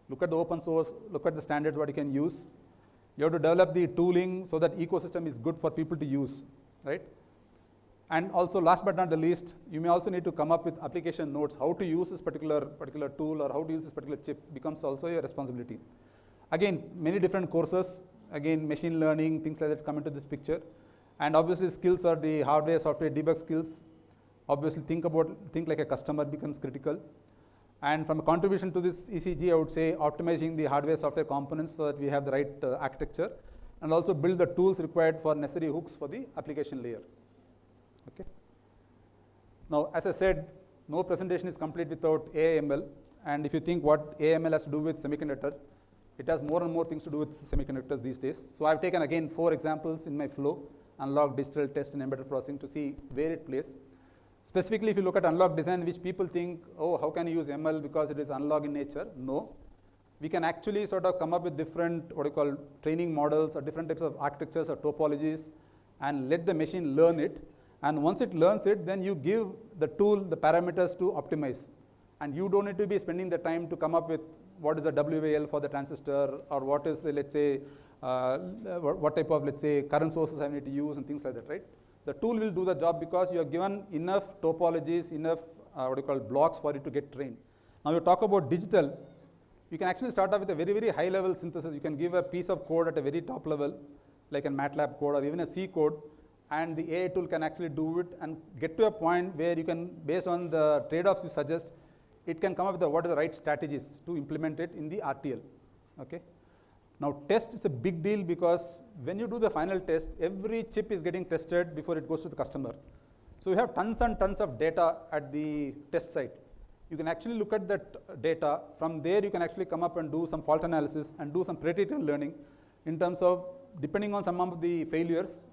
Look at the open source, look at the standards what you can use. You have to develop the tooling so that ecosystem is good for people to use, right? And also last but not the least, you may also need to come up with application notes. How to use this particular tool or how to use this particular chip becomes also your responsibility. Again, many different courses, again machine learning, things like that come into this picture. And obviously skills are the hardware, software, debug skills. Obviously think like a customer becomes critical. And from a contribution to this ECG, I would say optimizing the hardware, software components so that we have the right architecture, and also build the tools required for necessary hooks for the application layer. Okay. Now, as I said, no presentation is complete without AI/ML. And if you think what AI/ML has to do with semiconductor, it has more and more things to do with semiconductors these days. So I've taken again 4 examples in my flow: analog, digital, test, and embedded processing, to see where it plays. Specifically, if you look at analog design, which people think, oh, how can you use ML because it is analog in nature? No. We can actually sort of come up with different, what you call, training models or different types of architectures or topologies and let the machine learn it. And once it learns it, then you give the tool the parameters to optimize. And you don't need to be spending the time to come up with what is the WAL for the transistor, or what is the, let's say, what type of, let's say, current sources I need to use and things like that, right? The tool will do the job because you are given enough topologies, enough blocks for it to get trained. Now you talk about digital, you can actually start off with a very, very high level synthesis. You can give a piece of code at a very top level, like a MATLAB code or even a C code, and the AI tool can actually do it and get to a point where you can, based on the trade-offs you suggest, it can come up with what are the right strategies to implement it in the RTL, okay? Now test is a big deal because when you do the final test, every chip is getting tested before it goes to the customer. So you have tons and tons of data at the test site. You can actually look at that data. From there you can actually come up and do some fault analysis and do some predictive learning in terms of, depending on some of the failures,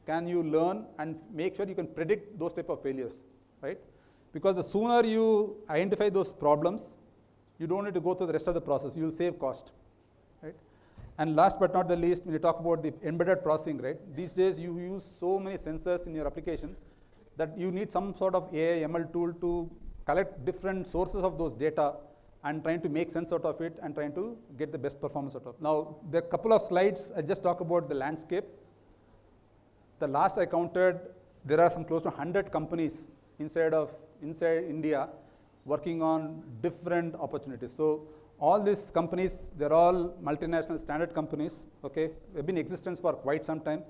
can you learn and make sure you can predict those type of failures, right? Because the sooner you identify those problems, you don't need to go through the rest of the process. You will save cost, right? And last but not the least, when you talk about the embedded processing, right? These days you use so many sensors in your application that you need some sort of AI/ML tool to collect different sources of those data and trying to make sense out of it and trying to get the best performance out of it. Now, there are a couple of slides, I just talk about the landscape. The last I counted, there are some close to 100 companies inside India working on different opportunities. So all these companies, they're all multinational standard companies, okay? They've been in existence for quite some time.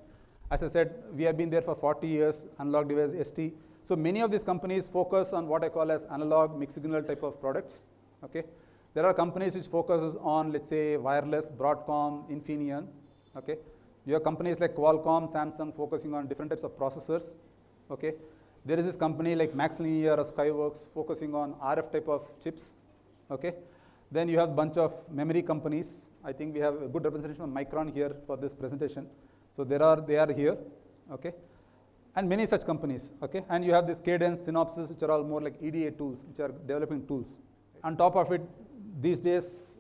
As I said, we have been there for 40 years, analog device, ST. So many of these companies focus on what I call as analog mixed signal type of products, okay? There are companies which focuses on, let's say, wireless, Broadcom, Infineon, okay? You have companies like Qualcomm, Samsung focusing on different types of processors, okay? There is this company like MaxLinear or Skyworks focusing on RF type of chips, okay? Then you have a bunch of memory companies. I think we have a good representation of Micron here for this presentation. So they are here, okay? And many such companies, okay? And you have this Cadence, Synopsys, which are all more like EDA tools, which are developing tools. On top of it, these days,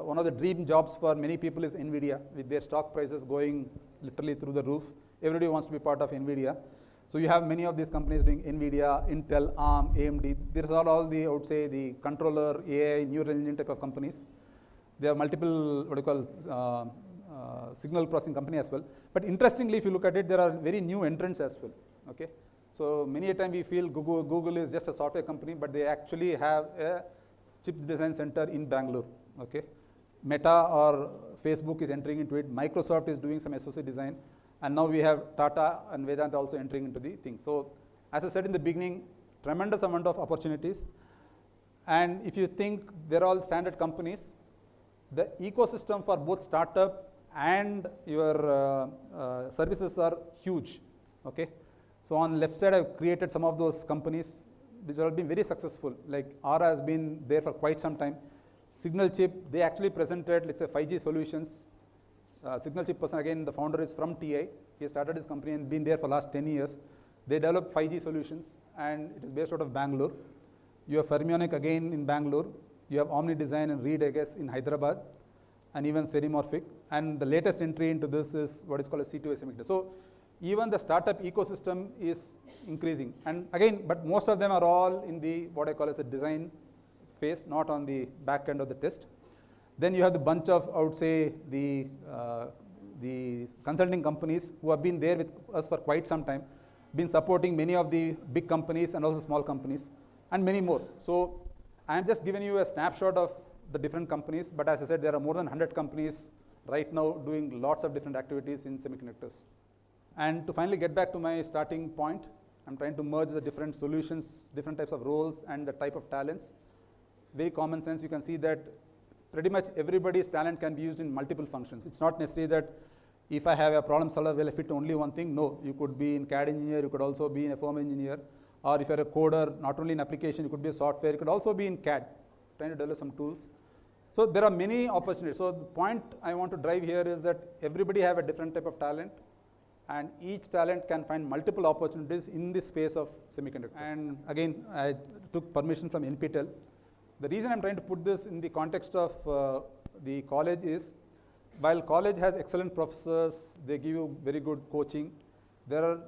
one of the dream jobs for many people is NVIDIA, with their stock prices going literally through the roof. Everybody wants to be part of NVIDIA. So you have many of these companies doing NVIDIA, Intel, ARM, AMD. These are all the, I would say, the controller, AI, neural engine type of companies. There are multiple, signal processing company as well. But interestingly, if you look at it, there are very new entrants as well, okay? So many a time we feel Google is just a software company, but they actually have a chip design center in Bangalore, okay? Meta or Facebook is entering into it. Microsoft is doing some SoC design. And now we have Tata and Vedanta also entering into the thing. So as I said in the beginning, tremendous amount of opportunities. And if you think they're all standard companies, the ecosystem for both startup and your services are huge. Okay, so on left side I've created some of those companies which have been very successful. Like Aura has been there for quite some time. Signal Chip, they actually presented, let's say, 5G solutions. Signal Chip person, again, the founder is from TI. He started his company and been there for last 10 years. They developed 5G solutions and it is based out of Bangalore. You have Fermionic again in Bangalore. You have Omni Design and Reed, I guess, in Hyderabad, and even Serimorphic. And the latest entry into this is what is called a C2A Semiconductor. So even the startup ecosystem is increasing. And again, but most of them are all in the what I call as a design phase, not on the back end of the test. Then you have the bunch of, I would say, the consulting companies who have been there with us for quite some time, been supporting many of the big companies and also small companies, and many more. So I am just giving you a snapshot of the different companies, but as I said, there are more than 100 companies right now doing lots of different activities in semiconductors. And to finally get back to my starting point, I'm trying to merge the different solutions, different types of roles, and the type of talents. Very common sense, you can see that pretty much everybody's talent can be used in multiple functions. It's not necessarily that if I have a problem solver, will I fit only one thing? No, you could be in CAD engineer, you could also be in a firm engineer, or if you're a coder, not only in application, you could be a software, you could also be in CAD, trying to develop some tools. So there are many opportunities. So the point I want to drive here is that everybody have a different type of talent, and each talent can find multiple opportunities in the space of semiconductors. And again, I took permission from NPTEL. The reason I'm trying to put this in the context of the college is, while college has excellent professors, they give you very good coaching,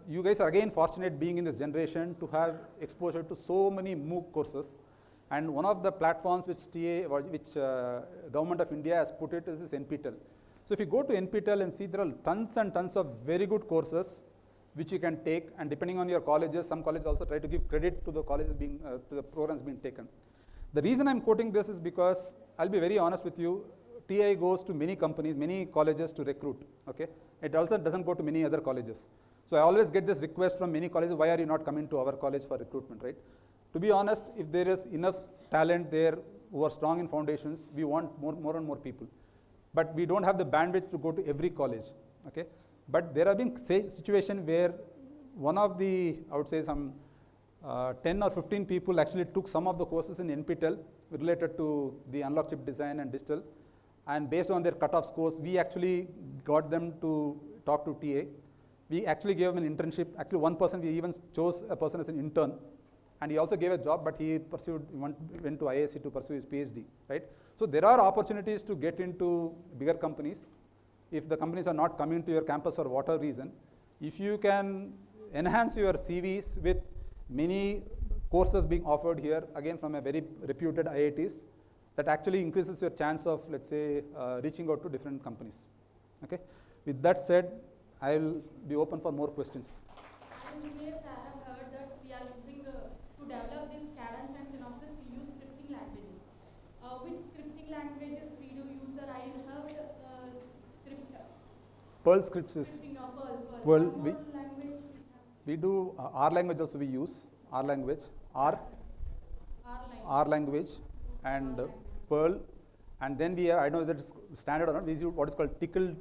you guys are again fortunate being in this generation to have exposure to so many MOOC courses. And one of the platforms which Government of India has put it is this NPTEL. So if you go to NPTEL and see, there are tons and tons of very good courses which you can take, and depending on your colleges, some colleges also try to give credit to the colleges being, to the programs being taken. The reason I'm quoting this is because, I'll be very honest with you, TI goes to many companies, many colleges to recruit, okay? It also doesn't go to many other colleges. So I always get this request from many colleges, why are you not coming to our college for recruitment, right? To be honest, if there is enough talent there who are strong in foundations, we want more and more people. But we don't have the bandwidth to go to every college, okay? But there have been situations where one of the, I would say some 10 or 15 people actually took some of the courses in NPTEL related to the analog chip design and digital. And based on their cutoff scores, we actually got them to talk to TA. We actually gave them an internship. Actually, one person, we even chose a person as an intern. And he also gave a job, but he went to IISc to pursue his PhD, right? So there are opportunities to get into bigger companies. If the companies are not coming to your campus for whatever reason, if you can enhance your CVs with many courses being offered here, again from a very reputed IITs, that actually increases your chance of, let's say, reaching out to different companies. Okay. With that said, I'll be open for more questions. Engineers, I have heard that we are using to develop this cadence and synopsis, we use scripting languages. Which scripting languages we do use? I heard script. Perl scripts is. Perl. Well, we do R language also we use. R language. R language and Perl. And then we have, I don't know whether it's standard or not, we use what is called Tickle.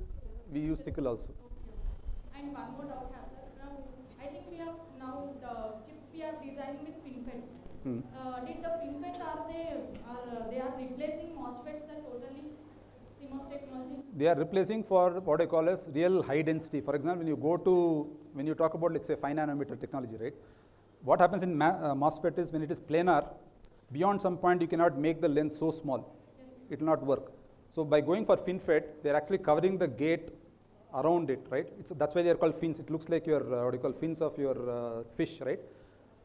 We use Tickle also. And one more doubt, sir. Now, I think we have now the chips we are designing with FinFETs. Did the FinFETs they are replacing MOSFETs totally? CMOS technology? They are replacing for what I call as real high density. For example, when you talk about, let's say, 5 nanometer technology, right? What happens in MOSFET is when it is planar, beyond some point you cannot make the length so small. Yes. It will not work. So by going for FinFET, they are actually covering the gate around it, right? That's why they are called fins. It looks like your fins of your fish, right?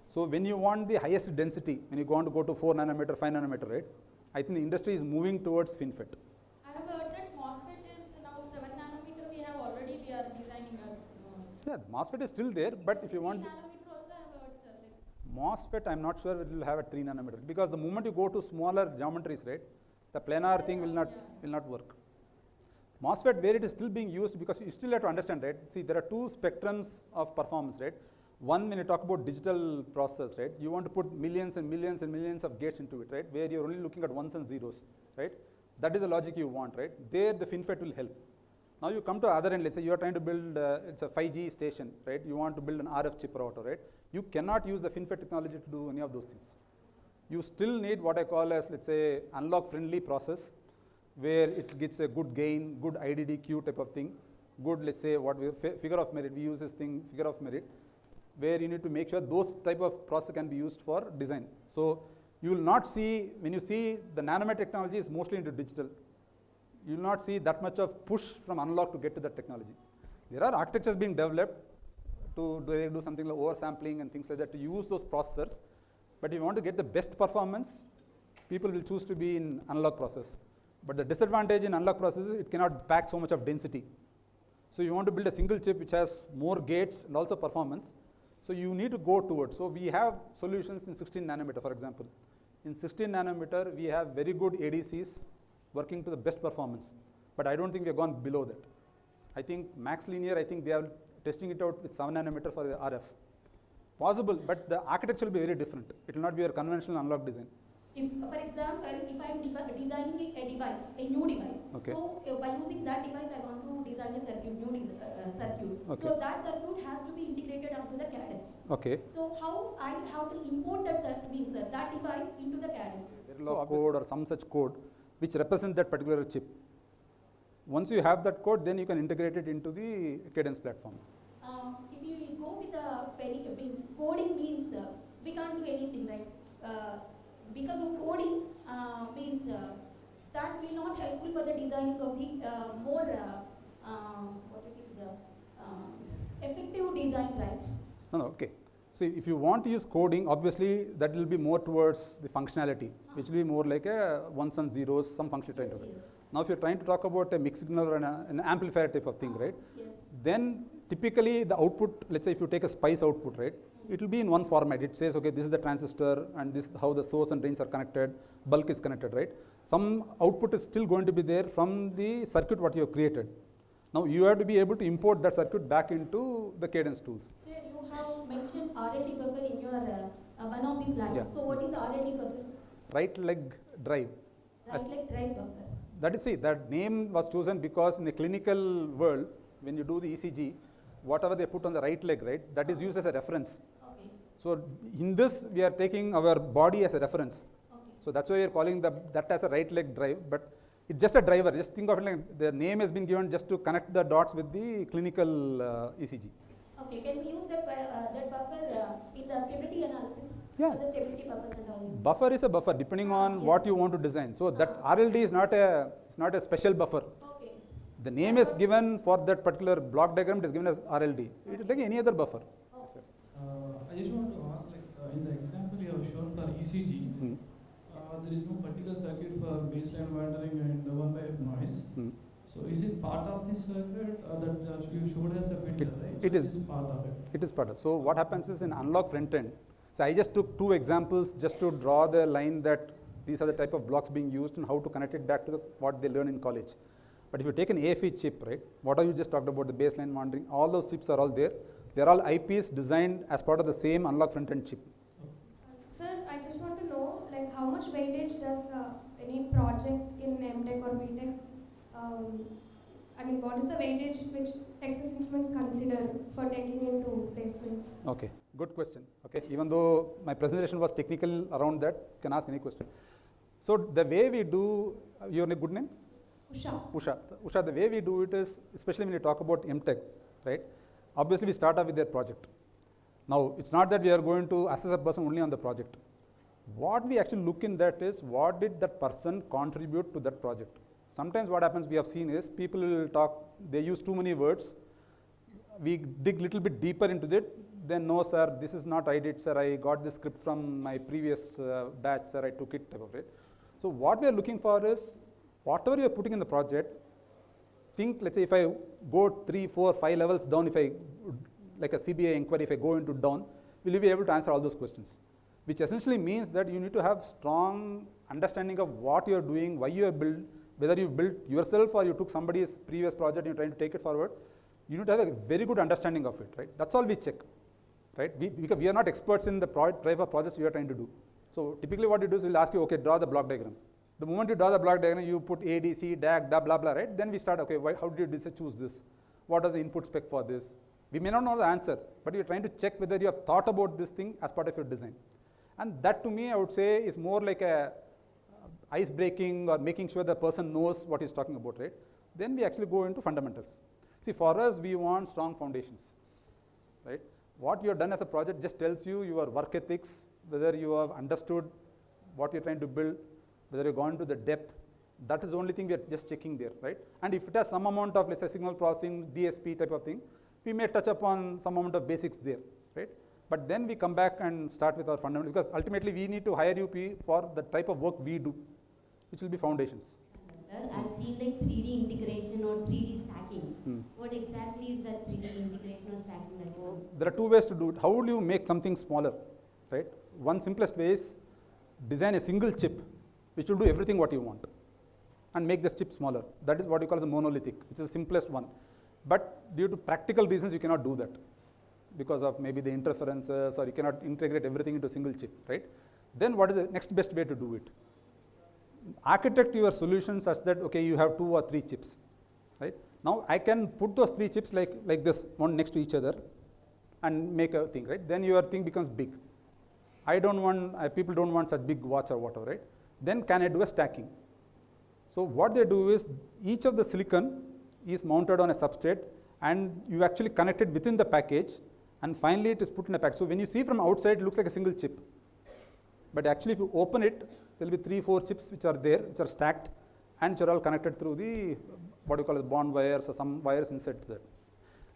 So when you want the highest density, when you want to go to 4 nanometer, 5 nanometer, right? I think the industry is moving towards FinFET. I have heard that MOSFET is now 7 nanometer. We are designing. Yeah, MOSFET is still there, but if you want. 3 nanometer also I have heard, sir. MOSFET, I'm not sure it will have a 3 nanometer because the moment you go to smaller geometries, right? The planar thing will not work. MOSFET, where it is still being used, because you still have to understand, right? See, there are two spectrums of performance, right? One, when you talk about digital process, right, you want to put millions and millions and millions of gates into it, right, where you're only looking at ones and zeros, right? That is the logic you want, right? There the FinFET will help. Now you come to other end, let's say you are trying to build, it's a 5G station, right? You want to build an RF chip router, right? You cannot use the FinFET technology to do any of those things. You still need what I call as, let's say, analog friendly process, where it gets a good gain, good IDDQ type of thing, good, let's say, what we, figure of merit, we use this thing, figure of merit, where you need to make sure those type of process can be used for design. So you will not see, when you see the nanometer technology is mostly into digital, you will not see that much of push from analog to get to that technology. There are architectures being developed to do something like oversampling and things like that to use those processors, but if you want to get the best performance, people will choose to be in analog process. But the disadvantage in analog processes, it cannot pack so much of density. So you want to build a single chip which has more gates and also performance. So you need to go towards. So we have solutions in 16 nanometer, for example. In 16 nanometer, we have very good ADCs working to the best performance. But I don't think we have gone below that. I think Max Linear, I think they are testing it out with 7 nanometer for the RF. Possible, but the architecture will be very different. It will not be a conventional analog design. If, for example, if I am designing a device, a new device, okay. So by using that device, I want to design a circuit, circuit. Okay. So that circuit has to be integrated onto the cadence. Okay. So how I have to import that circuit, means that device into the cadence. So code or some such code which represents that particular chip. Once you have that code, then you can integrate it into the cadence platform. If you go with the means coding means we can't do anything, right? Because of coding means that will not helpful for the designing of the more what it is effective design, right? No, okay. So if you want to use coding, obviously that will be more towards the functionality, which will be more like a ones and zeros, some functionality. Yes, yes. Now if you're trying to talk about a mixed signal or an amplifier type of thing, right? Yes. Then typically the output, let's say if you take a SPICE output, right? It will be in one format. It says, okay, this is the transistor and this is how the source and drains are connected, bulk is connected, right? Some output is still going to be there from the circuit what you have created. Now you have to be able to import that circuit back into the cadence tools. Sir, you have mentioned R&D buffer in your one of these slides. Yeah. So what is R&D buffer? Right leg drive. Right leg drive buffer. That is, see, that name was chosen because in the clinical world, when you do the ECG, whatever they put on the right leg, right, that is used as a reference. Okay. So in this, we are taking our body as a reference. Okay. So that's why we are calling that as a right leg drive, but it's just a driver. Just think of it like the name has been given just to connect the dots with the clinical ECG. Okay, can we use that buffer in the stability analysis? Yeah. For the stability purpose and all this? Buffer is a buffer depending on Yes. what you want to design. So that RLD is not a special buffer. Okay. The name is given for that particular block diagram, it is given as RLD. It is like any other buffer. Okay. I just want to ask, like in the example you have shown for ECG, there is no particular circuit for baseline monitoring and the 1/f noise. So is it part of the circuit that you showed as a filter, right? It is. Part of it. It is part of. So what happens is in analog front end, so I just took two examples just to draw the line that these are the type of blocks being used and how to connect it back to what they learn in college. But if you take an AFE chip, right, what you just talked about, the baseline monitoring, all those chips are all there. They are all IPs designed as part of the same analog front end chip. Sir, I just want to know, like, how much weightage does any project in MTech or BTech, I mean, what is the weightage which Texas Instruments consider for taking into placements? Okay, good question. Okay, even though my presentation was technical around that, you can ask any question. So the way we do, your good name? Usha, the way we do it is, especially when you talk about MTech, right? Obviously, we start off with their project. Now, it's not that we are going to assess a person only on the project. What we actually look in that is, what did that person contribute to that project? Sometimes what happens, we have seen is, people will talk, they use too many words. We dig little bit deeper into it, then no sir, this is not I did, sir, I got this script from my previous batch, sir, I took it, type of it. So what we are looking for is, whatever you are putting in the project, think, let's say if I go 3, 4, 5 levels down, if I, like a CBI inquiry, if I go into down, will you be able to answer all those questions? Which essentially means that you need to have strong understanding of what you are doing, why you have built, whether you built yourself or you took somebody's previous project and you're trying to take it forward. You need to have a very good understanding of it, right? That's all we check. right? Because we are not experts in the type of projects you are trying to do. So typically what you do is we'll ask you, okay, draw the block diagram. The moment you draw the block diagram, you put A, D, C, DAG, blah, blah, right? Then we start, okay, how did you choose this? What is the input spec for this? We may not know the answer, but you're trying to check whether you have thought about this thing as part of your design. And that to me, I would say, is more like a ice breaking or making sure the person knows what he's talking about, right? Then we actually go into fundamentals. See, for us, we want strong foundations, right? What you have done as a project just tells you your work ethics, whether you have understood what you're trying to build, whether you've gone to the depth. That is the only thing we are just checking there, right? And if it has some amount of, let's say, signal processing, DSP type of thing, we may touch upon some amount of basics there, right? But then we come back and start with our fundamentals, because ultimately we need to hire you for the type of work we do, which will be foundations. I've seen like 3D integration or 3D stacking. What exactly is that 3D integration or stacking that you want? There are two ways to do it. How would you make something smaller, right? One simplest way is design a single chip which will do everything what you want and make the chip smaller. That is what you call as a monolithic, which is the simplest one. But due to practical reasons, you cannot do that because of maybe the interferences, or you cannot integrate everything into a single chip, right? Then what is the next best way to do it? Architect your solution such that, okay, you have 2 or 3 chips, right? Now I can put those 3 chips like this, one next to each other, and make a thing, right? Then your thing becomes big. People don't want such big watch or whatever, right? Then can I do a stacking? So what they do is each of the silicon is mounted on a substrate, and you actually connect it within the package, and finally it is put in a package. So when you see from outside, it looks like a single chip. But actually if you open it, there will be 3-4 chips which are there, which are stacked, and which are all connected through the, what you call as bond wires or some wires inside that.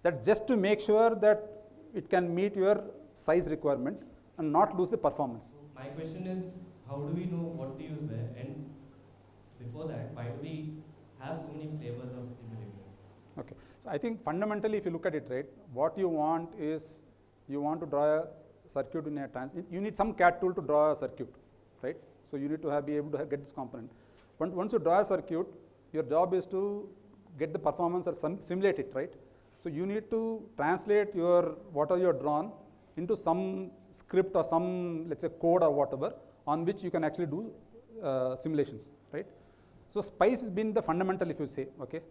That just to make sure that it can meet your size requirement and not lose the performance. My question is, how do we know what to use where? And before that, why do we have so many flavors of simulator? Okay. So I think fundamentally, if you look at it, right, what you want is, you want to draw a circuit in a you need some CAD tool to draw a circuit, right? So you need to be able to get this component. Once you draw a circuit, your job is to get the performance or simulate it, right? So you need to translate whatever you have drawn into some script or some, let's say, code or whatever, on which you can actually do simulations, right? So SPICE has been the fundamental, if you say, okay.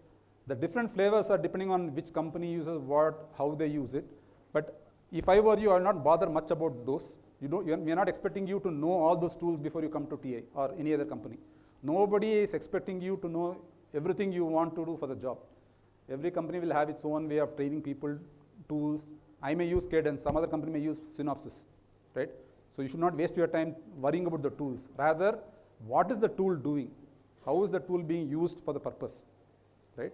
The different flavors are depending on which company uses what, how they use it. But if I were you, I will not bother much about those. We are not expecting you to know all those tools before you come to TA or any other company. Nobody is expecting you to know everything you want to do for the job. Every company will have its own way of training people, tools. I may use Cadence, some other company may use Synopsys, right? So you should not waste your time worrying about the tools. Rather, what is the tool doing? How is the tool being used for the purpose, right?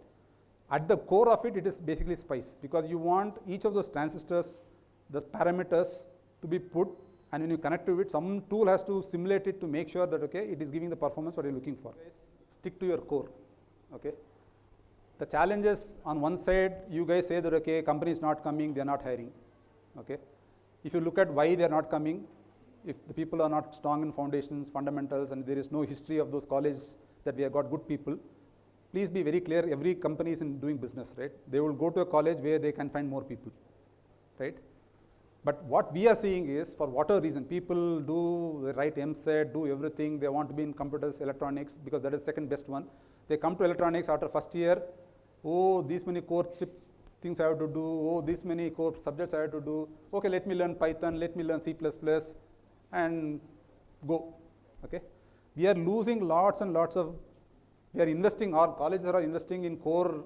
At the core of it, it is basically SPICE, because you want each of those transistors, the parameters to be put, and when you connect to it, some tool has to simulate it to make sure that, okay, it is giving the performance what you're looking for. Stick to your core, okay? The challenge is, on one side, you guys say that, okay, company is not coming, they are not hiring, okay? If you look at why they are not coming, if the people are not strong in foundations, fundamentals, and there is no history of those colleges that we have got good people, please be very clear, every company is in doing business, right? They will go to a college where they can find more people, right? But what we are seeing is, for whatever reason, people they write MSET, do everything, they want to be in computers, electronics, because that is second best one. They come to electronics after first year, oh, these many core chips things I have to do, oh, these many core subjects I have to do, okay, let me learn Python, let me learn C++, and go, okay? We are losing lots and lots of, we are investing, our colleges are investing in core,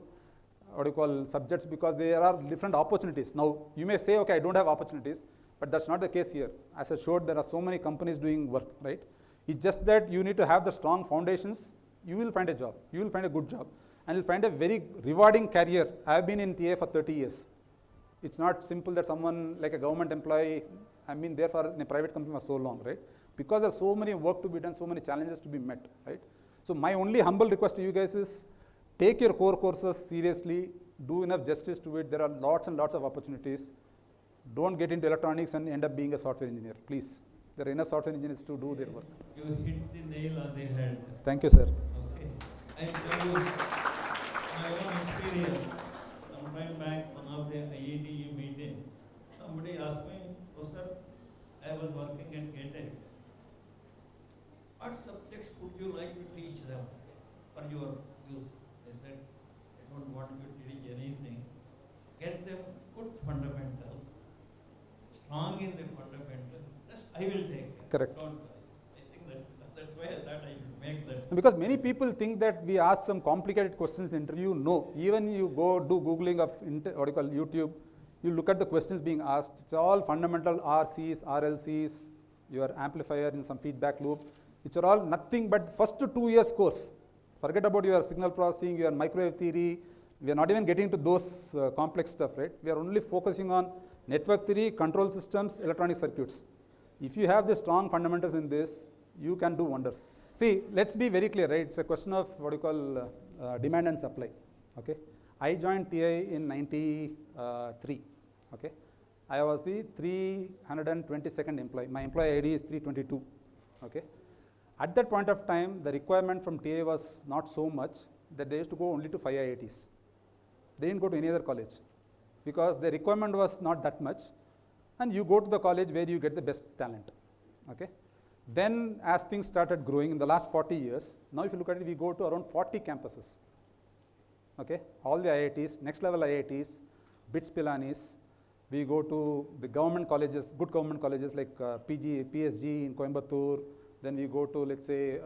subjects, because there are different opportunities. Now, you may say, okay, I don't have opportunities, but that's not the case here. As I showed, there are so many companies doing work, right? It's just that you need to have the strong foundations, you will find a job, you will find a good job, and you'll find a very rewarding career. I have been in TA for 30 years. It's not simple that someone like a government employee, I mean, there for in a private company for so long, right? Because there's so many work to be done, so many challenges to be met, right? So my only humble request to you guys is, take your core courses seriously, do enough justice to it. There are lots and lots of opportunities. Don't get into electronics and end up being a software engineer, please. There are enough software engineers to do their work. You hit the nail on the head. Thank you, sir. Okay. I tell you my own experience. Some time back, one of the IETE meeting, somebody asked me, I was working at Dept. What subjects would you like to teach them for your use? They said, I don't want you to teach anything. Get them good fundamentals, strong in the fundamentals. Just I will take care. Correct. Don't worry. I think that's why that I should make that. Because many people think that we ask some complicated questions in the interview. No, even you go do Googling of what you call YouTube, you look at the questions being asked. It's all fundamental RCs, RLCs, your amplifier in some feedback loop, which are all nothing but first 2 years course. Forget about your signal processing, your microwave theory. We are not even getting to those complex stuff, right? We are only focusing on network theory, control systems, electronic circuits. If you have the strong fundamentals in this, you can do wonders. See, let's be very clear, right? It's a question of what you call demand and supply. Okay, I joined TI in '93. Okay, I was the 322nd employee. My employee ID is 322. Okay, at that point of time, the requirement from TI was not so much that they used to go only to 5 IITs. They didn't go to any other college because the requirement was not that much, and you go to the college where you get the best talent. Okay. Then as things started growing in the last 40 years, now if you look at it, we go to around 40 campuses. Okay, all the IITs, next level IITs, BITS Pilanis, we go to the government colleges, good government colleges like PSG in Coimbatore, then we go to, let's say,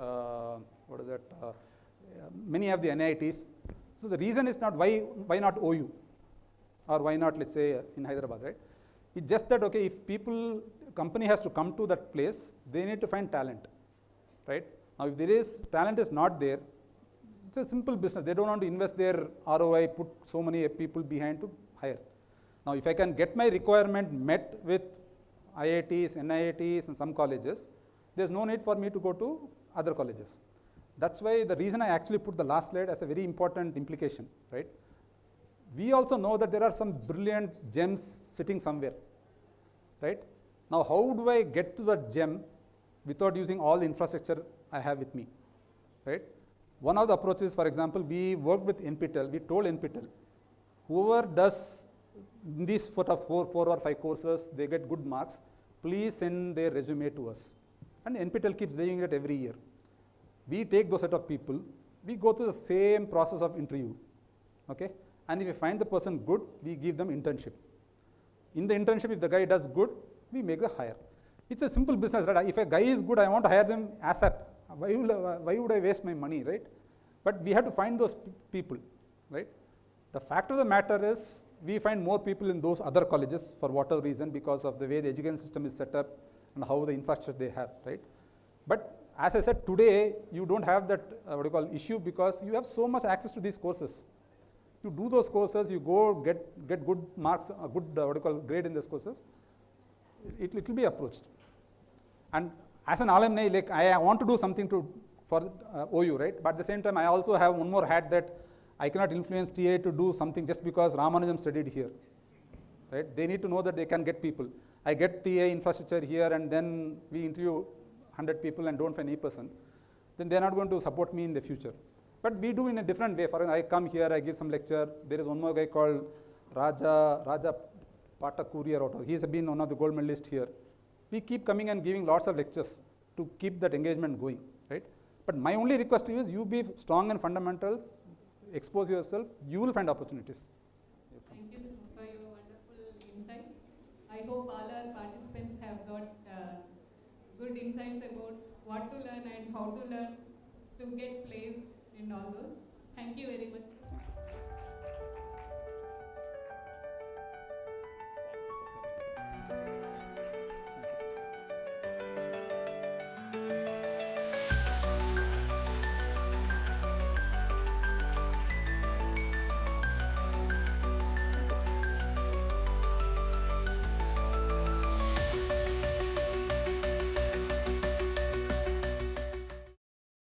many of the NITs. So the reason is not why not OU or why not, let's say, in Hyderabad, right? It's just that, okay, if company has to come to that place, they need to find talent, right? Now, if talent is not there, it's a simple business. They don't want to invest their ROI, put so many people behind to hire. Now, if I can get my requirement met with IITs, NIITs, and some colleges, there's no need for me to go to other colleges. That's why the reason I actually put the last slide as a very important implication, right? We also know that there are some brilliant gems sitting somewhere, right? Now, how do I get to that gem without using all the infrastructure I have with me, right? One of the approaches, for example, we worked with NPTEL. We told NPTEL, whoever does these sort of four or five courses, they get good marks, please send their resume to us. And NPTEL keeps doing it every year. We take those set of people, we go through the same process of interview, okay? And if we find the person good, we give them internship. In the internship, if the guy does good, we make the hire. It's a simple business, right? If a guy is good, I want to hire them ASAP. Why would I waste my money, right? But we have to find those people, right? The fact of the matter is, we find more people in those other colleges for whatever reason, because of the way the education system is set up and how the infrastructure they have, right? But as I said, today, you don't have that issue because you have so much access to these courses. You do those courses, you go get good marks, a good grade in those courses, it will be approached. And as an alumni, like I want to do something for OU, right? But at the same time, I also have one more hat that I cannot influence TA to do something just because Ramanujjam studied here, right? They need to know that they can get people. I get TA infrastructure here, and then we interview 100 people and don't find any person, then they're not going to support me in the future. But we do in a different way. For example, I come here, I give some lecture. There is one more guy called Raja Patakuriya. He's been one of the gold medalists here. We keep coming and giving lots of lectures to keep that engagement going, right? But my only request to you is you be strong in fundamentals, expose yourself, you will find opportunities. Thank you for your wonderful insights. I hope all our participants have got good insights about what to learn and how to learn to get placed in all those. Thank you very much.